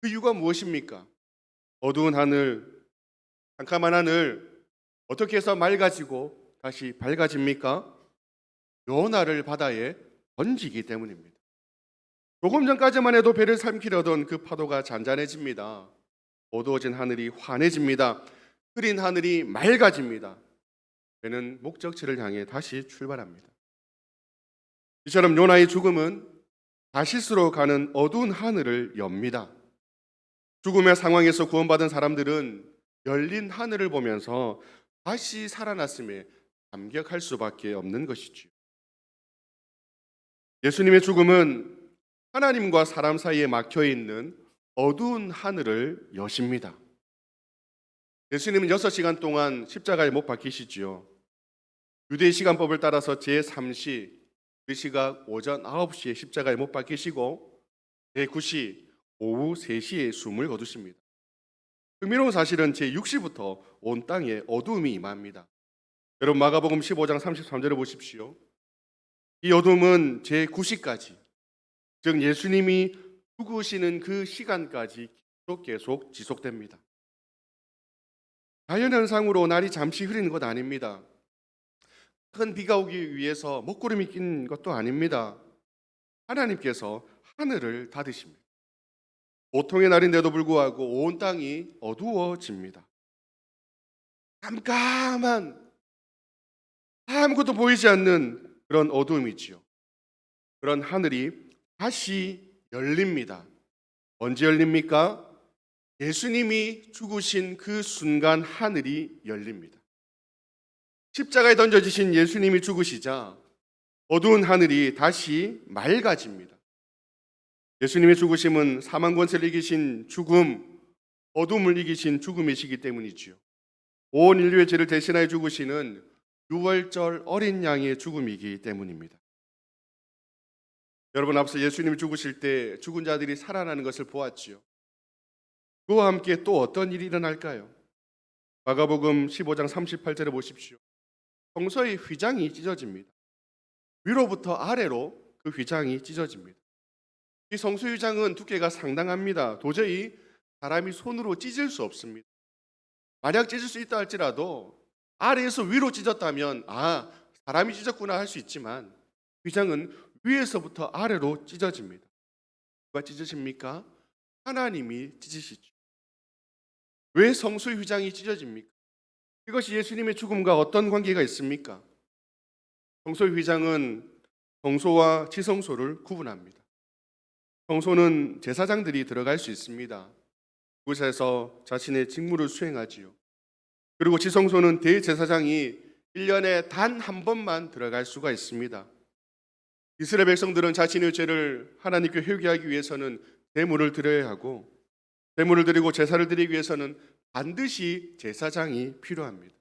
그 이유가 무엇입니까? 어두운 하늘, 캄캄한 하늘, 어떻게 해서 맑아지고 다시 밝아집니까? 요나를 바다에 던지기 때문입니다. 조금 전까지만 해도 배를 삼키려던 그 파도가 잔잔해집니다. 어두워진 하늘이 환해집니다. 흐린 하늘이 맑아집니다. 배는 목적지를 향해 다시 출발합니다. 이처럼 요나의 죽음은 다시스로 가는 어두운 하늘을 엽니다. 죽음의 상황에서 구원받은 사람들은 열린 하늘을 보면서 다시 살아났음에 감격할 수밖에 없는 것이죠. 예수님의 죽음은 하나님과 사람 사이에 막혀있는 어두운 하늘을 여십니다. 예수님은 6시간 동안 십자가에 못 박히시지요. 유대 시간법을 따라서 제3시, 그 시각 오전 9시에 십자가에 못 박히시고 제9시 오후 3시에 숨을 거두십니다. 흥미로운 사실은 제6시부터 온 땅에 어두움이 임합니다. 여러분 마가복음 15장 33절을 보십시오. 이 어둠은 제9시까지, 즉 예수님이 죽으시는 그 시간까지 계속 지속됩니다. 자연현상으로 날이 잠시 흐리는 것 아닙니다. 큰 비가 오기 위해서 먹구름이 낀 것도 아닙니다. 하나님께서 하늘을 닫으십니다. 보통의 날인데도 불구하고 온 땅이 어두워집니다. 깜깜한 아무것도 보이지 않는 그런 어두움이지요. 그런 하늘이 다시 열립니다. 언제 열립니까? 예수님이 죽으신 그 순간 하늘이 열립니다. 십자가에 던져지신 예수님이 죽으시자 어두운 하늘이 다시 맑아집니다. 예수님의 죽으심은 사망 권세를 이기신 죽음, 어둠을 이기신 죽음이시기 때문이지요. 온 인류의 죄를 대신하여 죽으시는 6월절 어린 양의 죽음이기 때문입니다. 여러분, 앞서 예수님이 죽으실 때 죽은 자들이 살아나는 것을 보았지요. 그와 함께 또 어떤 일이 일어날까요? 마가복음 15장 38절에 보십시오. 성소의 휘장이 찢어집니다. 위로부터 아래로 그 휘장이 찢어집니다. 이 성소 휘장은 두께가 상당합니다. 도저히 사람이 손으로 찢을 수 없습니다. 만약 찢을 수 있다 할지라도 아래에서 위로 찢었다면 사람이 찢었구나 할 수 있지만 휘장은 위에서부터 아래로 찢어집니다. 누가 찢으십니까? 하나님이 찢으시죠. 왜 성소의 휘장이 찢어집니까? 이것이 예수님의 죽음과 어떤 관계가 있습니까? 성소의 휘장은 성소와 지성소를 구분합니다. 성소는 제사장들이 들어갈 수 있습니다. 그곳에서 자신의 직무를 수행하지요. 그리고 지성소는 대제사장이 1년에 단 한 번만 들어갈 수가 있습니다. 이스라엘 백성들은 자신의 죄를 하나님께 회개하기 위해서는 제물을 드려야 하고, 제물을 드리고 제사를 드리기 위해서는 반드시 제사장이 필요합니다.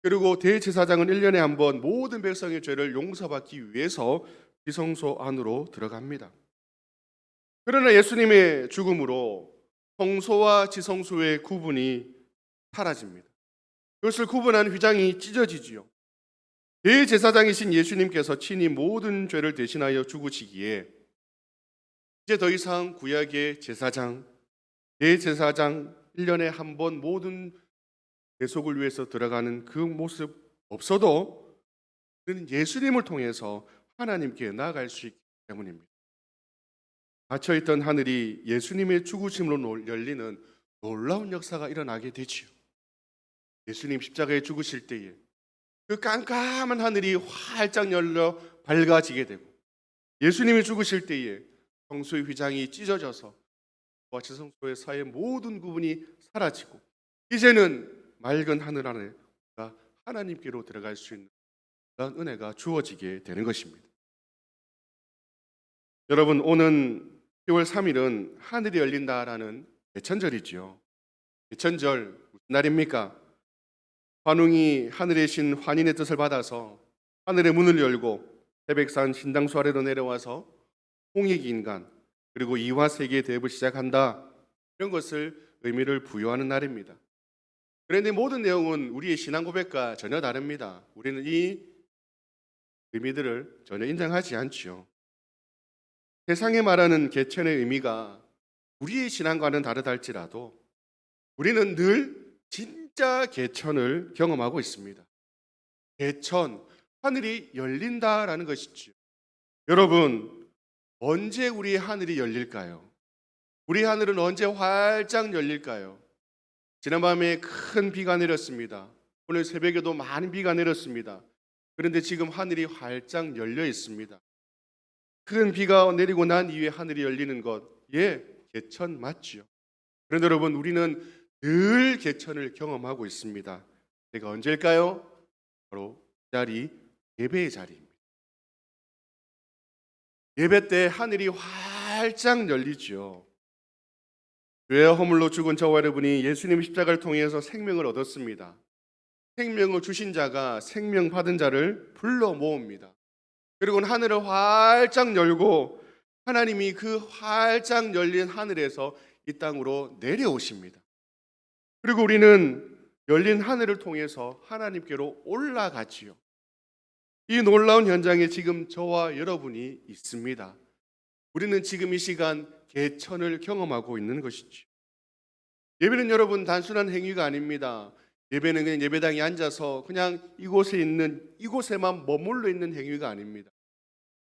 그리고 대제사장은 1년에 한 번 모든 백성의 죄를 용서받기 위해서 지성소 안으로 들어갑니다. 그러나 예수님의 죽음으로 성소와 지성소의 구분이 사라집니다. 그것을 구분한 휘장이 찢어지지요. 대제사장이신 예수님께서 친히 모든 죄를 대신하여 죽으시기에 이제 더 이상 구약의 제사장, 대제사장 1년에 한 번 모든 대속을 위해서 들어가는 그 모습 없어도 우리는 예수님을 통해서 하나님께 나아갈 수 있기 때문입니다. 닫혀있던 하늘이 예수님의 죽으심으로 열리는 놀라운 역사가 일어나게 되지요. 예수님 십자가에 죽으실 때에 그 깜깜한 하늘이 활짝 열려 밝아지게 되고, 예수님이 죽으실 때에 성소의 휘장이 찢어져서 와 지성소의 사이의 모든 구분이 사라지고 이제는 맑은 하늘 안에 하나님께로 들어갈 수 있는 그런 은혜가 주어지게 되는 것입니다. 여러분, 오는 10월 3일은 하늘이 열린다라는 대천절이지요. 대천절 무슨 날입니까? 환웅이 하늘의 신 환인의 뜻을 받아서 하늘의 문을 열고 태백산 신당수 아래로 내려와서 홍익 인간 그리고 이화세계의 대업을 시작한다, 이런 것을 의미를 부여하는 날입니다. 그런데 모든 내용은 우리의 신앙 고백과 전혀 다릅니다. 우리는 이 의미들을 전혀 인정하지 않지요. 세상에 말하는 개천의 의미가 우리의 신앙과는 다르다 할지라도 우리는 늘 진짜 개천을 경험하고 있습니다. 개천, 하늘이 열린다라는 것이죠. 여러분, 언제 우리 하늘이 열릴까요? 우리 하늘은 언제 활짝 열릴까요? 지난밤에 큰 비가 내렸습니다. 오늘 새벽에도 많은 비가 내렸습니다. 그런데 지금 하늘이 활짝 열려 있습니다. 큰 비가 내리고 난 이후에 하늘이 열리는 것, 개천 맞죠? 그런데 여러분, 우리는 늘 개천을 경험하고 있습니다. 제가 언제일까요? 바로 이 자리, 예배의 자리입니다. 예배 때 하늘이 활짝 열리죠. 죄와 허물로 죽은 저와 여러분이 예수님 십자가를 통해서 생명을 얻었습니다. 생명을 주신 자가 생명 받은 자를 불러 모읍니다. 그리고는 하늘을 활짝 열고 하나님이 그 활짝 열린 하늘에서 이 땅으로 내려오십니다. 그리고 우리는 열린 하늘을 통해서 하나님께로 올라가지요. 이 놀라운 현장에 지금 저와 여러분이 있습니다. 우리는 지금 이 시간 개천을 경험하고 있는 것이죠. 예배는 여러분 단순한 행위가 아닙니다. 예배는 그냥 예배당에 앉아서 그냥 이곳에만 머물러 있는 행위가 아닙니다.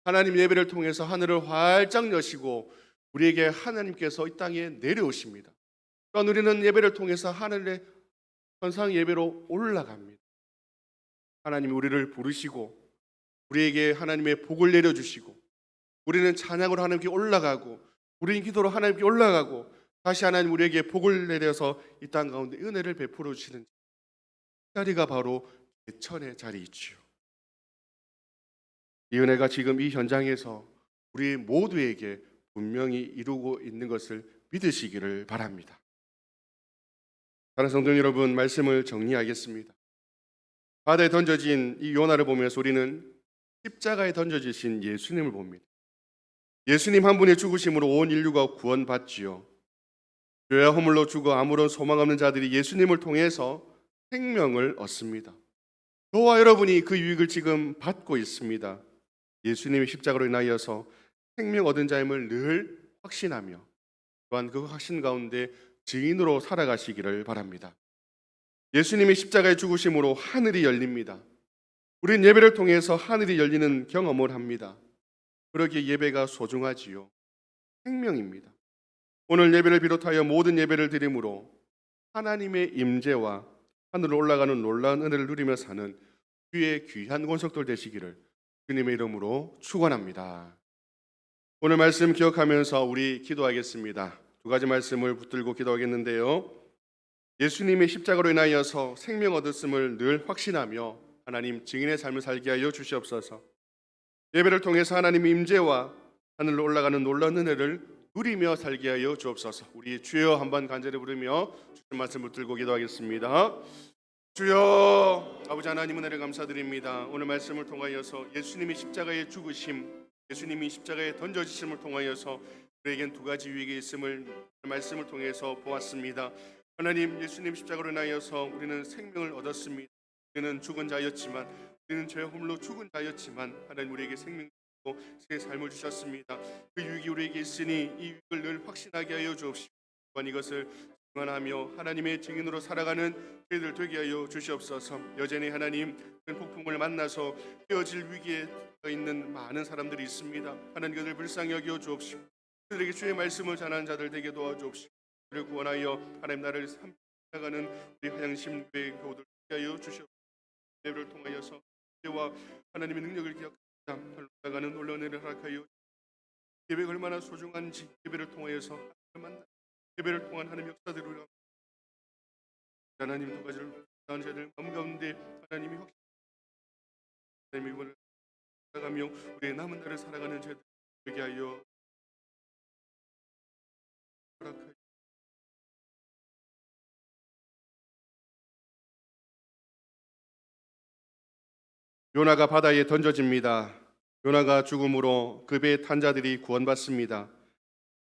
하나님 예배를 통해서 하늘을 활짝 여시고 우리에게 하나님께서 이 땅에 내려오십니다. 또한 우리는 예배를 통해서 하늘의 천상 예배로 올라갑니다. 하나님이 우리를 부르시고 우리에게 하나님의 복을 내려주시고 우리는 찬양으로 하나님께 올라가고 우리는 기도로 하나님께 올라가고 다시 하나님 우리에게 복을 내려서 이 땅 가운데 은혜를 베풀어 주시는 자리가 바로 제천의 자리이지요. 이 은혜가 지금 이 현장에서 우리 모두에게 분명히 이루고 있는 것을 믿으시기를 바랍니다. 사랑하는 성도 여러분, 말씀을 정리하겠습니다. 바다에 던져진 이 요나를 보면서 우리는 십자가에 던져지신 예수님을 봅니다. 예수님 한 분의 죽으심으로 온 인류가 구원받지요. 죄와 허물로 죽어 아무런 소망 없는 자들이 예수님을 통해서 생명을 얻습니다. 저와 여러분이 그 유익을 지금 받고 있습니다. 예수님이 십자가로 인하여서 생명 얻은 자임을 늘 확신하며 또한 그 확신 가운데 증인으로 살아가시기를 바랍니다. 예수님이 십자가에 죽으심으로 하늘이 열립니다. 우리는 예배를 통해서 하늘이 열리는 경험을 합니다. 그러기에 예배가 소중하지요. 생명입니다. 오늘 예배를 비롯하여 모든 예배를 드림으로 하나님의 임재와 하늘로 올라가는 놀라운 은혜를 누리며 사는 주의 귀한 권속들 되시기를 주님의 이름으로 축원합니다. 오늘 말씀 기억하면서 우리 기도하겠습니다. 두 가지 말씀을 붙들고 기도하겠는데요. 예수님의 십자가로 인하여서 생명 얻었음을 늘 확신하며 하나님 증인의 삶을 살게 하여 주시옵소서. 예배를 통해서 하나님의 임재와 하늘로 올라가는 놀라운 은혜를 누리며 살게 하여 주옵소서. 우리 주여 한번 간절히 부르며 주신 말씀 붙들고 기도하겠습니다. 주여, 아버지 하나님 은혜를 감사드립니다. 오늘 말씀을 통하여서 예수님이 십자가에 죽으심, 예수님이 십자가에 던져지심을 통하여서 우리에겐 두 가지 유익이 있음을 말씀을 통해서 보았습니다. 하나님, 예수님 십자가로 인하여서 우리는 생명을 얻었습니다. 우리는 죽은 자였지만, 우리는 죄 허물로 죽은 자였지만 하나님 우리에게 생명 주시고 새 삶을 주셨습니다. 그 유익이 우리에게 있으니 이 유익을 늘 확신하게 하여 주옵시고 또한 이것을 증언하며 하나님의 증인으로 살아가는 저희들 되게 하여 주시옵소서. 여전히 하나님 큰 폭풍을 만나서 헤어질 위기에 있는 많은 사람들이 있습니다. 하나님 그들 불쌍히 여겨 주옵시고 그들에게 주의 말씀을 전하는 자들 되게 도와주옵시고 그를 구원하여 하나님 나라를 살아가는 우리 하양심 교회 교우들 되게 하여 주시옵소서. 예배를 통하여서 죄와 하나님의 능력을 기억하자 올라가는 놀라운 은혜를 허락하여 예배가 얼마나 소중한지 예배를 통하여서 예배를 통한 하나님 역사들을 우리가 하나님 두 가지를 나은 자들 마음 가운데 하나님이 확신 하나님의 이번을 살아가며 우리의 남은 날을 살아가는 자들 되게 하여 허락하여 요나가 바다에 던져집니다. 요나가 죽음으로 그 배에 탄 자들이 구원받습니다.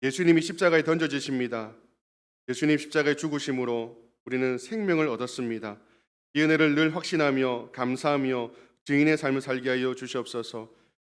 예수님이 십자가에 던져지십니다. 예수님 십자가에 죽으심으로 우리는 생명을 얻었습니다. 이 은혜를 늘 확신하며 감사하며 증인의 삶을 살게 하여 주시옵소서.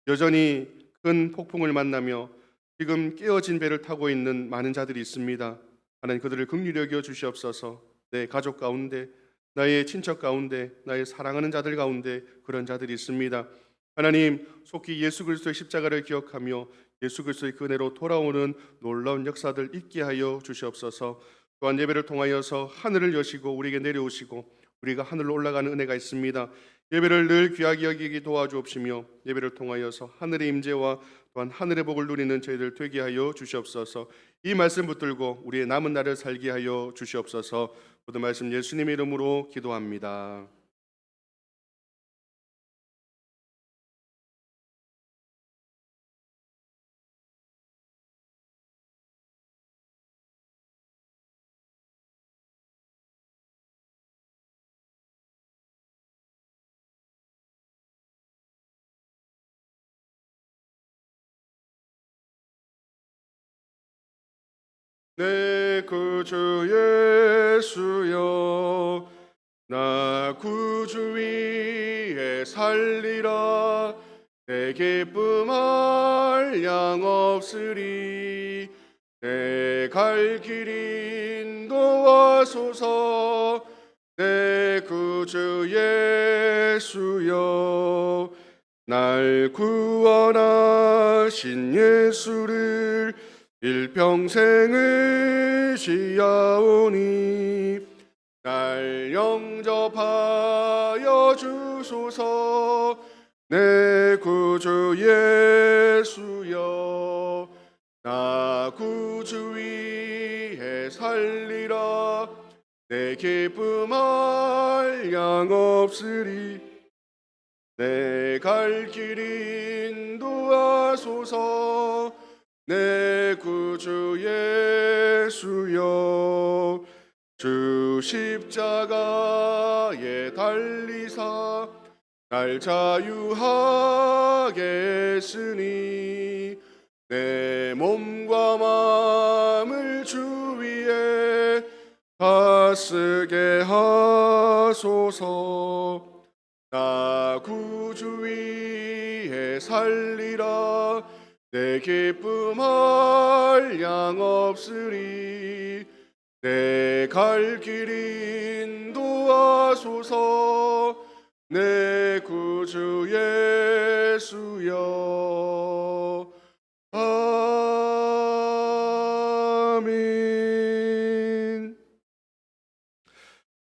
여전히 큰 폭풍을 만나며 지금 깨어진 배를 타고 있는 많은 자들이 있습니다. 하나님 그들을 긍휼히 여겨 주시옵소서. 내 가족 가운데 나의 친척 가운데 나의 사랑하는 자들 가운데 그런 자들이 있습니다. 하나님 속히 예수 그리스도의 십자가를 기억하며 예수 그리스도의 그 은혜로 돌아오는 놀라운 역사들 있게 하여 주시옵소서. 또한 예배를 통하여서 하늘을 여시고 우리에게 내려오시고 우리가 하늘로 올라가는 은혜가 있습니다. 예배를 늘 귀하게 여기게 도와주옵시며 예배를 통하여서 하늘의 임재와 또한 하늘의 복을 누리는 저희들 되게 하여 주시옵소서. 이 말씀 붙들고 우리의 남은 날을 살게 하여 주시옵소서. 모든 말씀 예수님의 이름으로 기도합니다. 내 구주 예수여 나 구주 위에 살리라 내 기쁨 한량 없으리 내 갈 길 인도하 인도하소서. 내 구주 예수여, 날 구원하신 예수를 일평생 의지하오니 날 영접하여 주소서. 내 구주 예수여, 나 구주 위에 살리라. 내 기쁨 한량 없으리. 내 갈 길 인도하소서. 내 구주 예수여, 주 십자가에 달리사 날 자유하게 했으니 내 몸과 마음을 주 위에 다 쓰게 하소서. 나 구주 위에 살리라. 내 기쁨 한량 없으리. 내 갈 길 인도하소서. 내 구주 예수여. 아멘.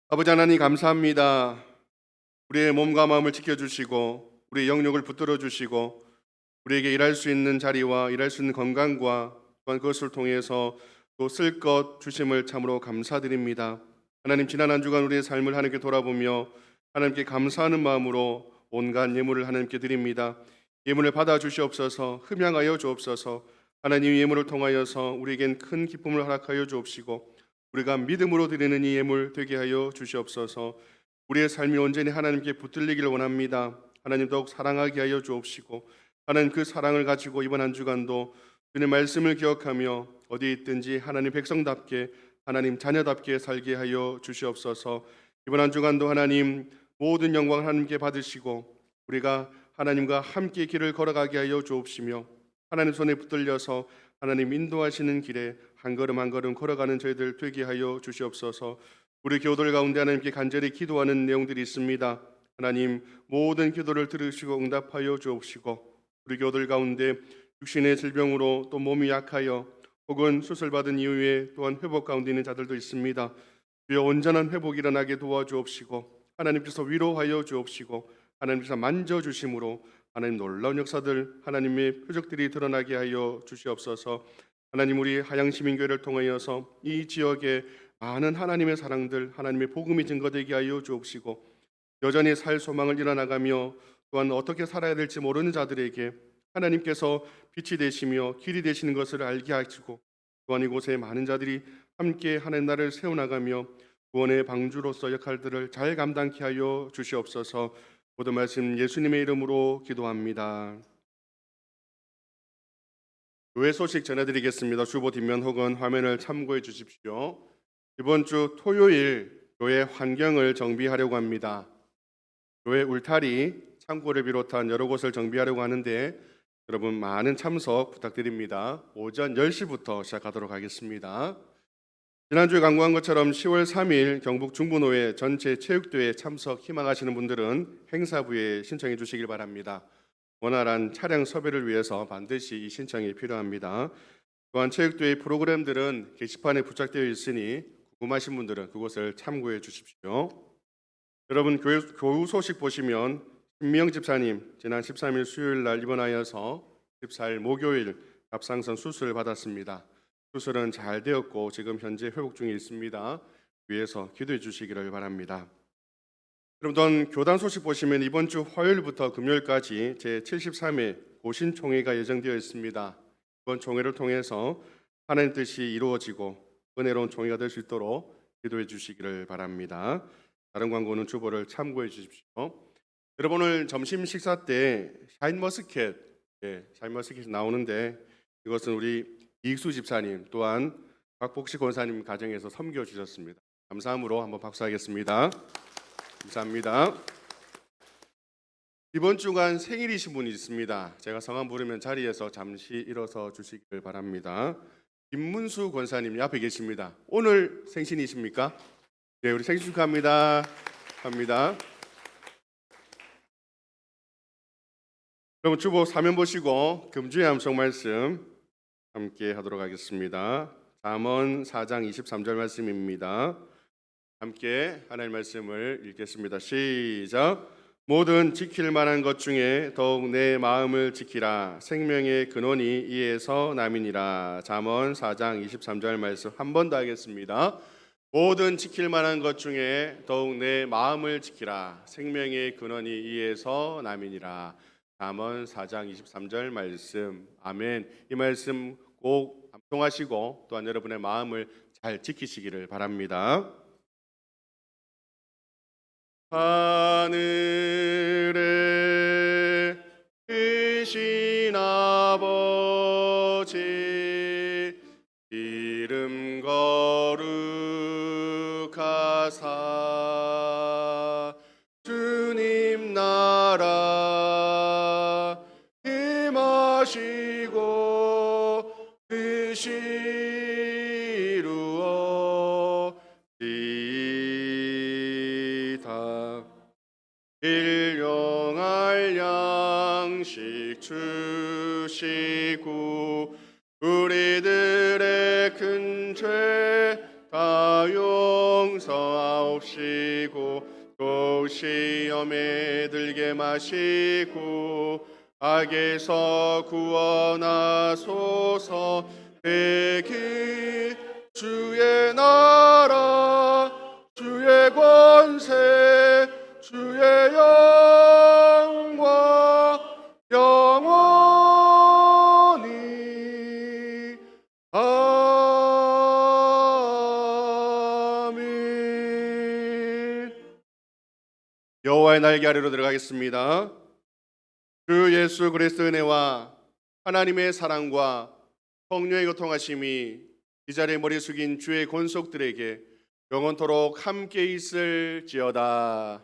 아버지 하나님 감사합니다. 우리의 몸과 마음을 지켜주시고 우리의 영역을 붙들어 주시고 우리에게 일할 수 있는 자리와 일할 수 있는 건강과 또한 그것을 통해서 또 쓸 것 주심을 참으로 감사드립니다. 하나님, 지난 한 주간 우리의 삶을 하나님께 돌아보며 하나님께 감사하는 마음으로 온갖 예물을 하나님께 드립니다. 예물을 받아 주시옵소서. 흠양하여 주옵소서. 하나님, 이 예물을 통하여서 우리에겐 큰 기쁨을 허락하여 주옵시고 우리가 믿음으로 드리는 이 예물 되게 하여 주시옵소서. 우리의 삶이 온전히 하나님께 붙들리기를 원합니다. 하나님, 더욱 사랑하게 하여 주옵시고 하나님, 그 사랑을 가지고 이번 한 주간도 주님의 말씀을 기억하며 어디 있든지 하나님 백성답게 하나님 자녀답게 살게 하여 주시옵소서. 이번 한 주간도 하나님 모든 영광을 하나님께 받으시고 우리가 하나님과 함께 길을 걸어가게 하여 주옵시며 하나님 손에 붙들려서 하나님 인도하시는 길에 한 걸음 한 걸음 걸어가는 저희들 되게 하여 주시옵소서. 우리 교도들 가운데 하나님께 간절히 기도하는 내용들이 있습니다. 하나님, 모든 기도를 들으시고 응답하여 주옵시고 우리 교도들 가운데 육신의 질병으로 또 몸이 약하여 혹은 수술받은 이후에 또한 회복 가운데 있는 자들도 있습니다. 주여, 온전한 회복이 일어나게 도와주옵시고 하나님께서 위로하여 주옵시고 하나님께서 만져주심으로 하나님 놀라운 역사들, 하나님의 표적들이 드러나게 하여 주시옵소서. 하나님, 우리 하양시민교회를 통하여서 이 지역에 많은 하나님의 사랑들, 하나님의 복음이 증거되게 하여 주옵시고 여전히 살 소망을 잃어나가며 또한 어떻게 살아야 될지 모르는 자들에게 하나님께서 빛이 되시며 길이 되시는 것을 알게 하시고 또한 이곳에 많은 자들이 함께 하나님 나라를 세워나가며 구원의 방주로서 역할들을 잘 감당케 하여 주시옵소서. 모든 말씀 예수님의 이름으로 기도합니다. 교회 소식 전해드리겠습니다. 주보 뒷면 혹은 화면을 참고해 주십시오. 이번 주 토요일 교회 환경을 정비하려고 합니다. 교회 울타리, 창고를 비롯한 여러 곳을 정비하려고 하는데 여러분 많은 참석 부탁드립니다. 오전 10시부터 시작하도록 하겠습니다. 지난주에 광고한 것처럼 10월 3일 경북 중부노회 전체 체육대회 참석 희망하시는 분들은 행사부에 신청해 주시길 바랍니다. 원활한 차량 섭외를 위해서 반드시 이 신청이 필요합니다. 또한 체육대회 프로그램들은 게시판에 부착되어 있으니 궁금하신 분들은 그곳을 참고해 주십시오. 여러분, 교우 소식 보시면 신미영 집사님 지난 13일 수요일 날 입원하여서 14일 목요일 갑상선 수술을 받았습니다. 수술은 잘 되었고 지금 현재 회복 중에 있습니다. 위에서 기도해 주시기를 바랍니다. 여러분, 교단 소식 보시면 이번 주 화요일부터 금요일까지 제73회 고신총회가 예정되어 있습니다. 이번 총회를 통해서 하나님 뜻이 이루어지고 은혜로운 총회가 될 수 있도록 기도해 주시기를 바랍니다. 다른 광고는 주보를 참고해 주십시오. 여러분, 오늘 점심 식사 때 샤인머스켓 나오는데 이것은 우리 이익수 집사님 또한 박복식 권사님 가정에서 섬겨주셨습니다. 감사함으로 한번 박수하겠습니다. 감사합니다. 이번 주간 생일이신 분이 있습니다. 제가 성함 부르면 자리에서 잠시 일어서 주시기를 바랍니다. 김문수 권사님이 앞에 계십니다. 오늘 생신이십니까? 네, 우리 생신 축하합니다. 합니다. 그럼 주보 사면 보시고 금주의 암송 말씀 함께 하도록 하겠습니다. 잠언 4장 23절 말씀입니다. 함께 하나님의 말씀을 읽겠습니다. 시작. 모든 지킬 만한 것 중에 더욱 내 마음을 지키라. 생명의 근원이 이에서 남이니라. 잠언 4장 23절 말씀 한 번 더 하겠습니다. 모든 지킬 만한 것 중에 더욱 내 마음을 지키라. 생명의 근원이 이에서 남이니라. 잠언 4장 23절 말씀. 아멘. 이 말씀 꼭 암송하시고 또한 여러분의 마음을 잘 지키시기를 바랍니다. 하늘에 계신 아버지 이름 거룩하사 주님 나라 임하시고 뜻이 이루어지이다. 일용할 양식 주시고 우리들의 큰 죄 다 용서하옵시고 또 시험에 들게 마시고 악에서 구원하소서. 대기 주의 나라 주의 권세 주의 영광 영원히 아멘. 여호와의 날개 아래로 들어가겠습니다. 주 예수 그리스도의 은혜와 하나님의 사랑과 성령의 교통하심이 이 자리에 머리 숙인 주의 권속들에게 영원토록 함께 있을지어다.